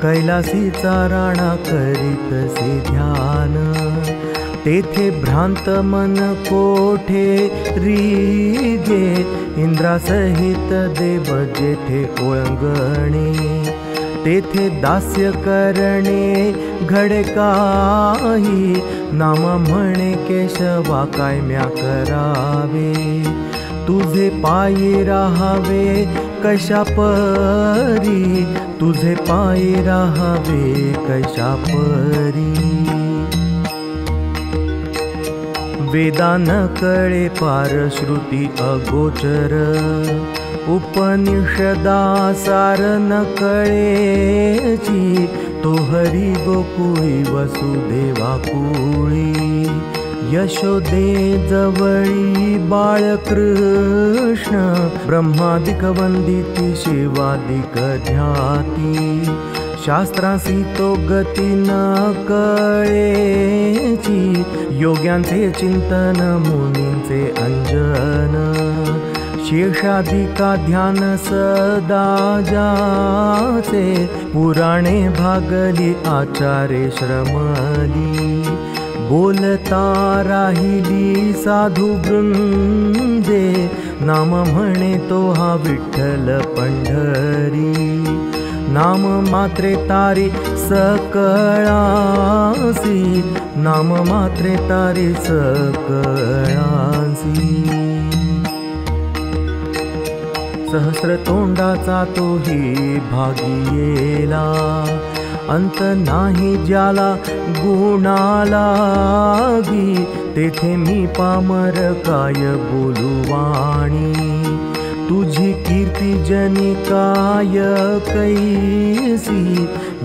कैलासीचा राणा करीतसे ध्यान, तेथे भ्रांत मन कोठे रिगे, इंद्रासहित देव जेथे ओळंगणे, तेथे दास्य करणे घडे काही, नाम म्हणे केशवा काय म्या करावे, तुझे पायी राहावे कशा परी, तुझे पायी राहावे कशा परी। वेदा न कळे पार श्रुती अगोचर, उपनिषदा सार न कळेची, तो हरी गोकुळी वसुदेवा कुळी, यशोदे जवळी बाळकृष्ण, ब्रह्मादिक वंदिती शिवादिक ध्याती, शास्त्रासी तो गती न कळेची, योग्यांचे चिंतन मुनींचे अंजन, शेषाधिका ध्यान सदा जाचे, पुराणे भागली आचारे श्रमली, बोलता राहिली साधू वृंदे, नाम म्हणे तो हा विठ्ठल पंढरी, नाम मात्रे तारी सकळासी, नाम मात्रे तारी सकळासी। सहस्र तोंडाचा तोही भागी येला, अंत नाही ज्याला गुणालागी, तेथे मी पामर काय बोलू वाणी, तुझी कीर्ती जनी काय कैसी,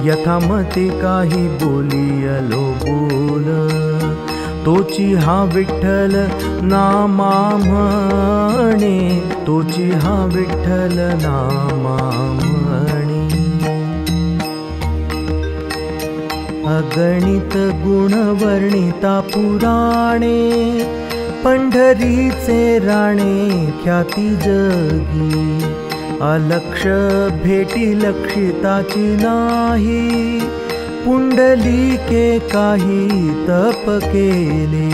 यथामते काही बोलियलो बोल, तोची हा विठ्ठल नामा म्हणे, तोची हा विठ्ठल नामा म्हणे। अगणित गुण वर्णिता पुराणे, पंढरीचे राणे ख्याती जगी, अलक्ष भेटी लक्षिताची नाही, पुंडलिके काही तप केले,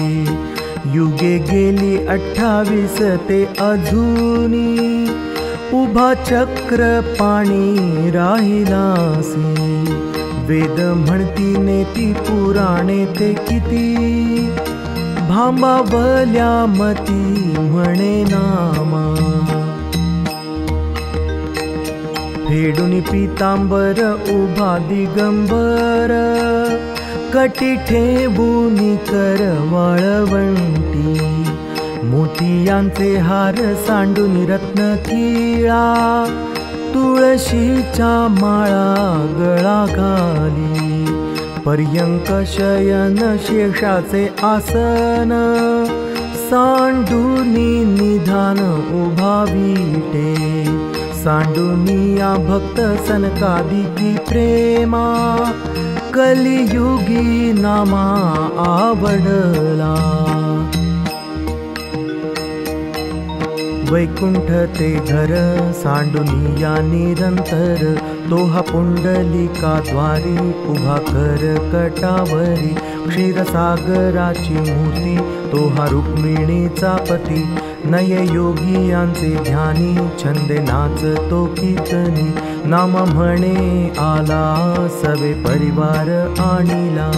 युगे गेली 28 ते अजूनी, उभा चक्र पाणी राहिलासी, वेद म्हणती नेती पुराणे ते किती, भांबावल्या मती म्हणे नामा, फेडून पीतांबर उभा दिगंबर, कटी ठेवूनी कर वाळवंटी, मोतियांचे हार सांडून रत्न किळा, तुळशीच्या माळा गळा घाली, पर्यंक शयन शेषाचे आसन, सांडूनी निधान उभा विटे, सांडूनिया भक्त सनकादिकी प्रेमा, कलियुगी नामा आवडला। वैकुंठ ते घर सांडूनिया निरंतर, तो हा पुंडलिका द्वारी उभा कर कटावरी, क्षीरसागराची मूर्ती तो हा रुक्मिणीचा पती, नय योगी यांचे ध्यानी, छंदे नाच तो कीर्तनी, नाम म्हणे आला सवे परिवार आणिला।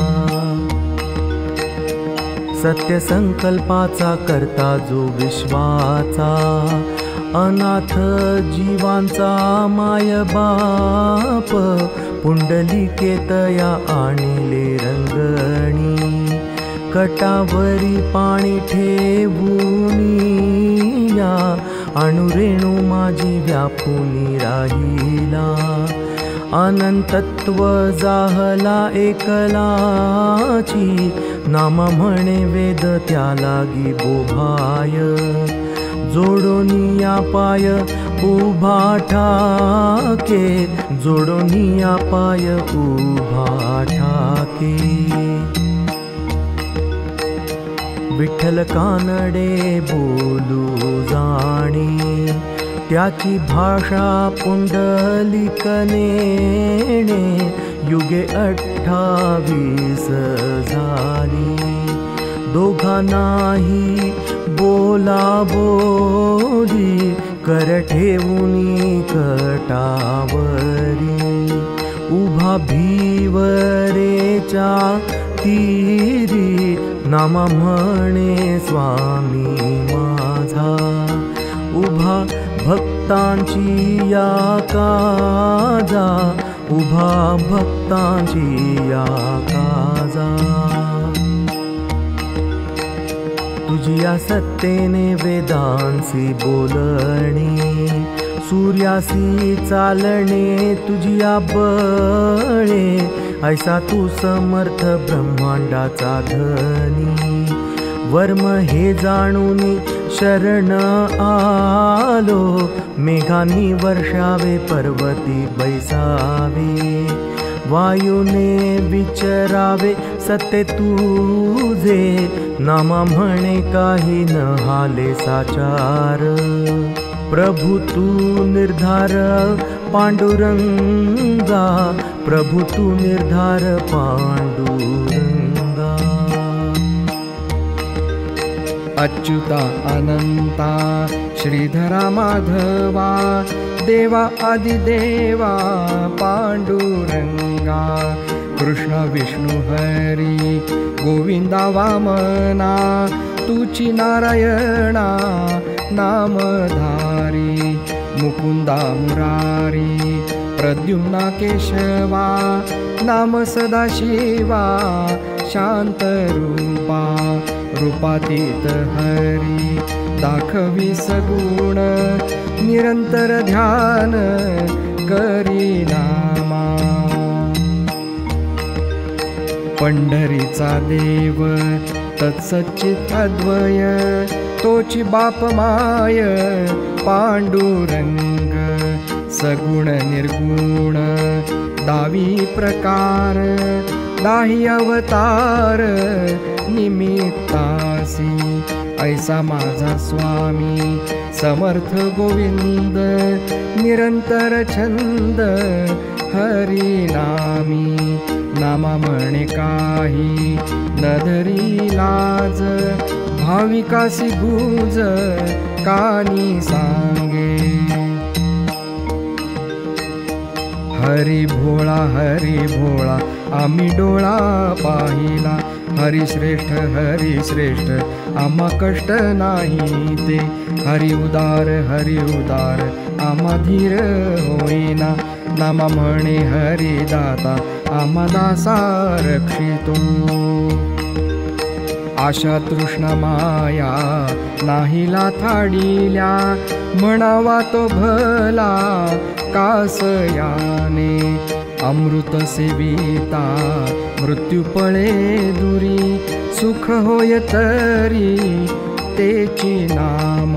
सत्य संकल्पाचा करता जो विश्वाचा, अनाथ जीवांचा माय बाप, पुंडलिकेतया आणिले रंगणी। कटावरी पाणी ठेवूनिया, अणुरेणू माझी व्यापुनी राहिला। अनंतत्व जाहला एकलाची, नाम म्हणे वेद त्या लागी बोभाय। जोडोनिया पाय उभा ठाके, जोडोनिया पाय उभा ठाके। विठ्ठल कानडे बोलू जाणे, त्याची भाषा पुंडलिक नेणे। युगे 28 झाली, दोघांनाही बोला बोली। कर ठेवूनी कटावरी, उभा भीवरेच्या तीरी। नाम म्हणे स्वामी माझा, उभा भक्तांची या काजा, उभा भक्तांची या काजा। तुझिया सत्तेने वेदांसी बोलणे, सूर्यासी चालणे तुझिया बळे। ऐसा तू समर्थ ब्रह्मांडाचा धनी, वर्म हे जाणूनी शरण आलो। मेघांनी वर्षावे पर्वती बैसावे, वायूने विचरावे सत्य तुझे। नाम म्हणे काही न हाले साचार, प्रभु तू निर्धार पांडुरंगा। प्रभु तू निर्धार पांडुरंगा। अच्युता अनंता श्रीधरा माधवा, देवा आदिदेवा पांडुरंगा। कृष्ण विष्णु हरी गोविंदा वामना, तुची नारायणा नामधारी। मुकुंदा मुरारी प्रद्युम्ना केशवा, नाम सदाशिवा शांतरूपा। रूपातीत हरी दाखवी सगुण, निरंतर ध्यान करी नामा। पंढरीचा देव तत्सच्चित अद्वय, तोची बाप माय पांडुरंग। सगुण निर्गुण दावी प्रकार, दाही अवतार निमित्तासी। ऐसा माझा स्वामी समर्थ गोविंद, निरंतर छंद हरिनामी। नामा म्हणे काही न धरी लाज, भाविकासी गुज कानी सांगे। हरी भोळा आम्ही डोळा पाहिला। हरी श्रेष्ठ आम्हा कष्ट नाही ते। हरी उदार आम्हा धीर होईना। नामा म्हणे हरी दाता आम्हा दासा रक्षितो। आशा तृष्णा माया नाहीला थाडिल्या, म्हणावा तो भला कासयाने। अमृत सेविता मृत्यू पळे दुरी, सुख होय तरी तेची नाम।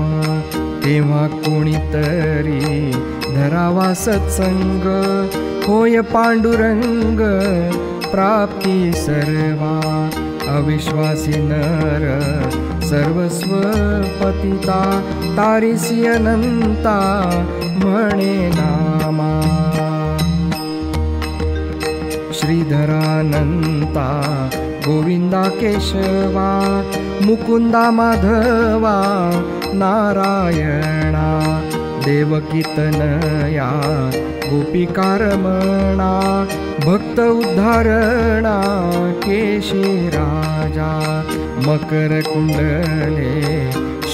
तेव्हा कोणीतरी धरावा सत्संग, होय पांडुरंग प्राप्ती सर्वा। अविश्वासी नर सर्वस्व पतिता, तारिसी अनंता म्हणे नामा। श्रीधरानंता गोविंदा केशवा, मुकुंदा नारायणा। देवकीतनया गोपिकारमणा भक्त उद्धारणा केशी राजा मकर कुंडले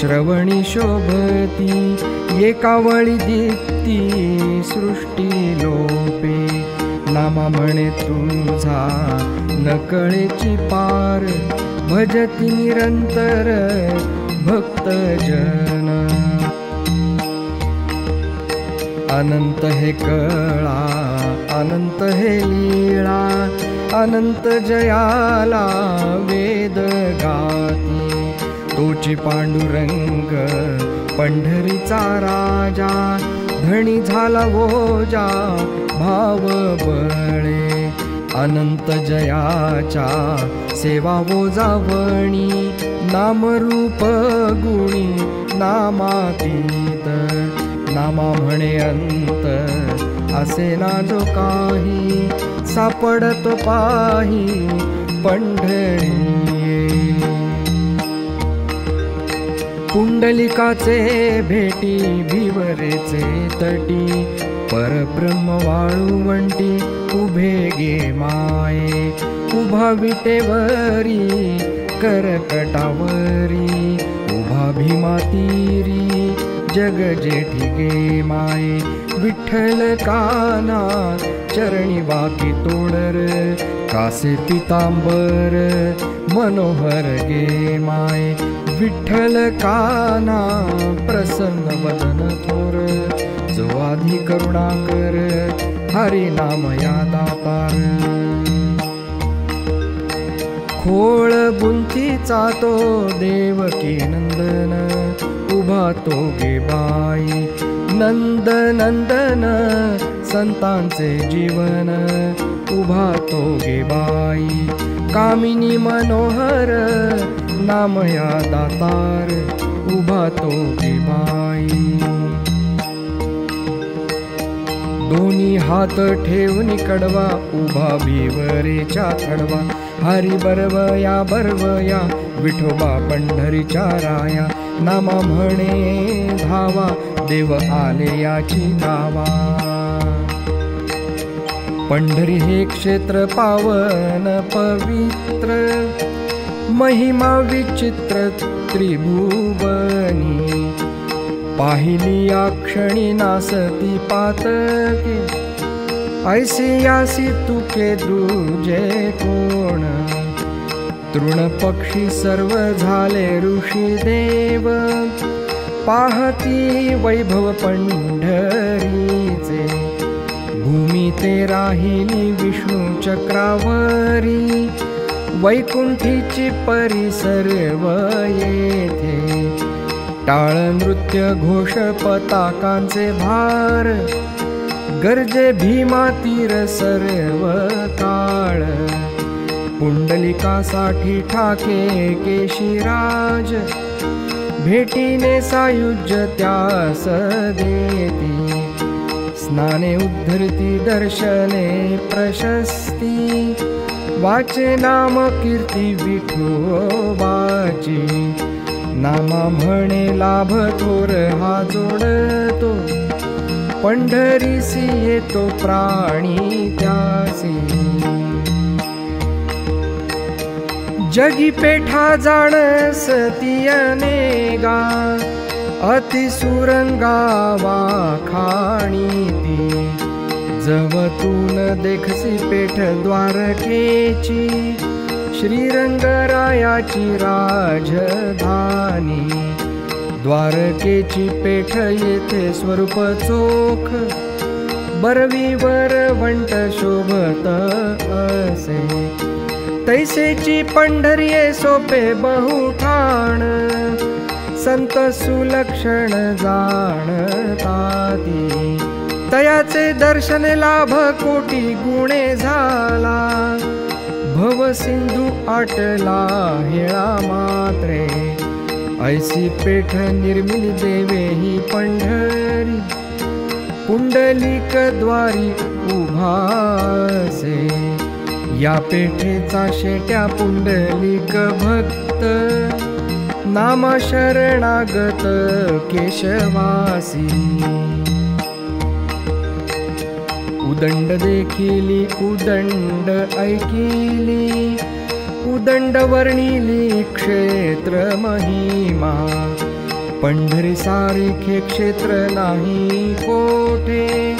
श्रवणी शोभती एकावळी दीप्ती सृष्टी लोपे नामा म्हणे तुझा नकळेची पार भजती निरंतर भक्त जन अनंत हे कळा अनंत हे लीळा अनंत जयाला वेद गाती तोची पांडुरंग पंढरीचा राजा धणी झाला ओजा भाव बळे अनंत जयाच्या सेवा ओजावणी नामरूप गुणी नामातीत नामा म्हणे अंत असे ना जो काही सापडतो पाही पंढरी पुंडलिकाचे भेटी भिवरेचे तटी परब्रह्म वाळुवंटी उभे गे माये उभा विटेवरी करकटावरी उभा भीमातीरी जग जेठी गे माये विठ्ठल काना चरणी वाकी तोडर कासे पितांबर मनोहर गे माये विठ्ठल काना प्रसन्न वदन थोर जो आधी करुणा कर हरी नाम या दातार खोळ बुंतीचा तो देवकी नंदन उभा तो गे बाई नंद नंदन संतांचे जीवन उभा तो गे बाई कामिनी मनोहर नाम या दातार उभा तो गे बाई दोन्ही हात ठेवून कडवा उभा भिवरेच्या थडवा हरी बरवया विठोबा पंढरीच्या राया नामा म्हणे धावा देव आले याची गावा पंढरी हे क्षेत्र पावन पवित्र महिमा विचित्र त्रिभुवनी पाहिली या क्षणी नासती पातके ऐसी यासी तुके दुजे कोण तृण पक्षी सर्व झाले ऋषी देव पाहती वैभव पंढरीचे भूमी ते राहिली विष्णू चक्रावरी वैकुंठीची परी सर्व येथे टाळ नृत्य घोष पताकांचे भार गर्जे भीमा तीर सर्व काळ पुंडलिकासाठी ठाके केशीराज भेटीने सायुज्य त्यास देती स्नाने उद्धरती दर्शने प्रशस्ती वाचे नाम कीर्ती विठोबाची नामा म्हणे लाभ थोर हा जोडतो पंढरीसी येतो प्राणी त्यासी जगी पेठा जाणस ती अनेगा अतिसुरंगा वाखाणी ती जवतून देखसी पेठ द्वारकेची श्रीरंगरायाची राजधानी द्वारकेची पेठ येथे स्वरूप चोख बरवीवर वंट शोभत असे तैसेची पंढरीये सोपे बहुठाण संत सुलक्षण जाणताती तयाचे दर्शन लाभ कोटी गुणे झाला भव सिंधू आटला हेळा मात्रे ऐसी पेठ निर्मिली देवे ही पंढरी पुंडलिक द्वारी उभासे या पेठेचा शेट्या पुंडलिक भक्त नामा शरणागत केशवासी उदंड देखिली उदंड ऐकिली, उदंड वर्णिली क्षेत्र महिमा. पंढरी सारिखे क्षेत्र नाही कोठे,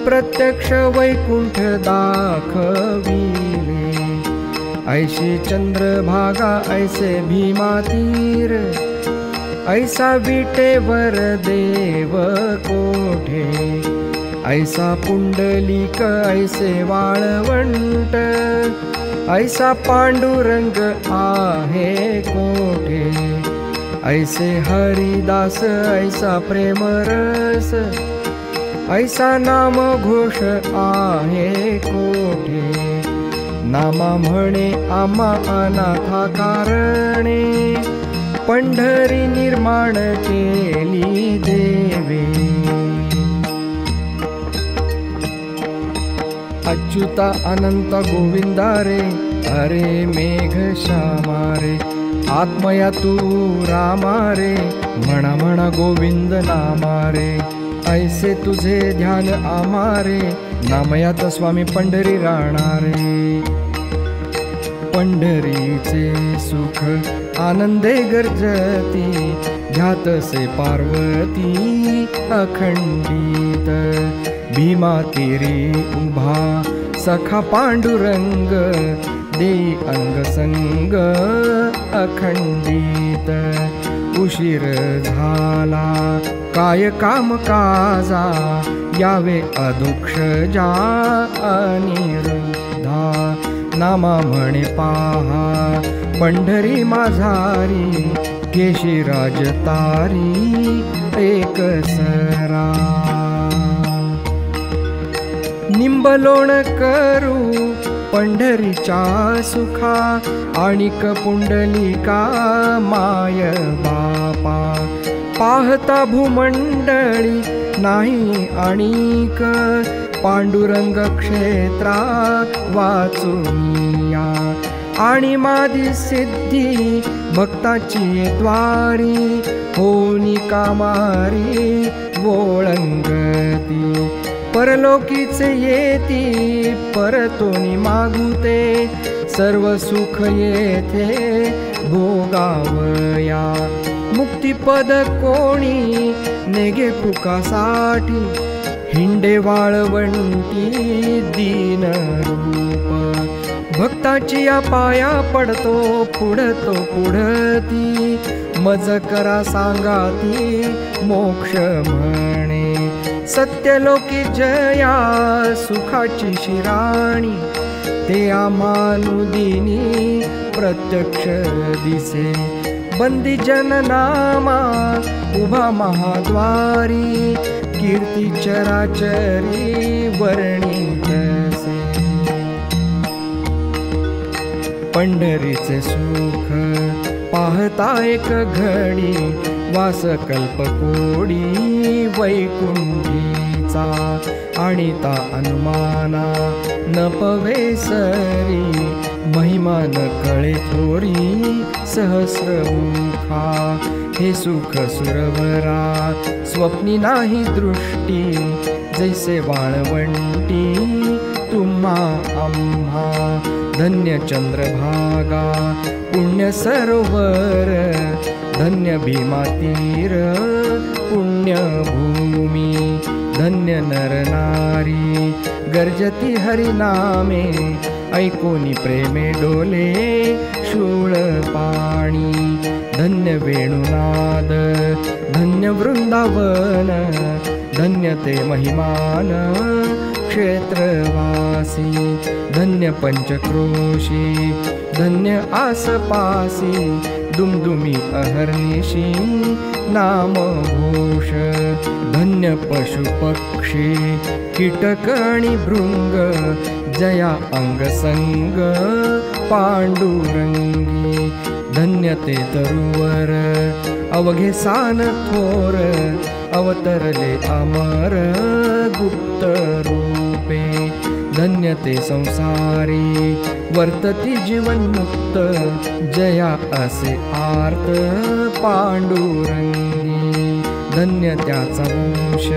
प्रत्यक्ष वैकुंठ दाखविले. ऐशी चंद्रभागा ऐसे भीमा तीर, ऐसा विटेवर देव कोठे. ऐसा पुंडलिक ऐसे वाळवंट, ऐसा पांडुरंग आहे कोठे. ऐसे हरिदास ऐसा प्रेमरस, ऐसा नाम घोष आहे कोठे. नामा म्हणे आम्हा अनाथा कारणे, पंढरी निर्माण केली देवे. अच्युता अनंत गोविंदा रे, अरे मेघ श्यामा रे. आत्मया तू रामा रे, म्हणा म्हणा गोविंद नामा रे. ऐसे तुझे ध्यान आमारे, नामयात स्वामी पंढरी राहणारे. पंढरीचे सुख आनंदे गर्जती, ध्यातसे पार्वती अखंडित. भीमा तीरी उभा सखा पांडुरंग, देई अंग संग अखंडित. उशीर झाला काय काम काजा, यावे अधोक्षजा अनिरुद्धा. नामा म्हणे पाहा पंढरी माझारी, केशीराज तारी एकसरा. निंबलोण करू पंढरीच्या सुखा, आणिक पुंडलिका माय बापा. पाहता भूमंडळी नाही आणिक, पांडुरंग क्षेत्रा वाचुनिया. आणि मादी सिद्धी भक्ताची द्वारी, होनी कामारी वोळंगती. परलोकीचे येती परतोनी मागुते, सर्व सुख येथे भोगावया. मुक्तिपद कोणी नेगे पुकासाठी, हिंडे वाळवंटी दीन रूप. भक्ताची या पाया पडतो पुढतो पुढती, मज करा सांगाती मोक्ष म्हणे. सत्यलोकी जया सुखाची शिराणी, ते आमानुदिनी प्रत्यक्ष दिसे. बंदी जननामा उभा महाद्वारी, कीर्ती चराचरी वर्णितसे. पंढरीचे सुख पाहता एक घडी, वास कल्पकोडी वैकुंठीचा. आणिता अनुमाना न पवेसरी, महिमा न कळे थोरी सहस्रमुखा. हे सुख सुरवरा स्वप्नी नाही दृष्टी, जैसे वाळवंटी तुम्हा आम्हा. धन्य चंद्रभागा पुण्य सरोवर, धन्य भीमा तीर पुण्यभूमी. धन्य नर नारी गर्जती हरिनामे, ऐकोनी प्रेमे डोले शूळ पाणी. धन्य वेणुनाद धन्य वृंदावन, धन्य ते महिमान क्षेत्रवासी. धन्य पंचक्रोशी धन्य आसपासी, दुमदुमी अहर्निशी नाम घोष. धन्य पशु पक्षी कीटक आणि भृंग, जया अंगसंग पांडुरंगी. धन्य ते तरुवर अवघे सान थोर, अवतरले अमर गुप्त रूपे. धन्य ते संसारी वर्तती जीवन्मुक्त, जया असे आर्त पांडुरंगी. धन्य त्याचा वंश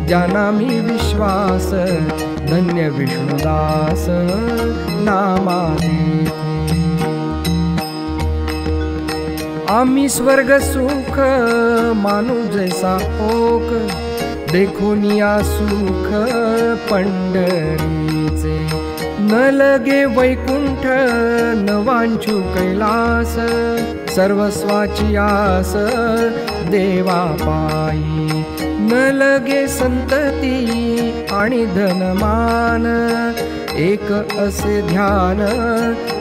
ज्यांना मी विश्वास, धन्य विष्णुदास नामादी। आम्ही स्वर्ग सुख मानू जैसा ओक, देखोनिया सुख पंढरीचे। न लगे वैकुंठ न वांछू कैलास, सर्वस्वाची आस देवा पायी। न लगे संतती आणि धनमान, एक असे ध्यान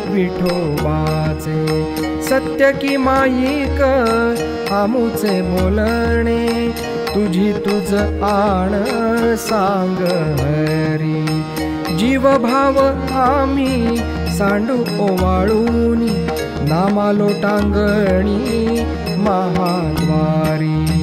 विठोबाचे। सत्य की माईक आमुचे बोलणे, तुझी तुझ आण सांग हरी। जीव भाव आम्ही सांडू ओवाळूनी, नामा लोटांगणी महाद्वारी।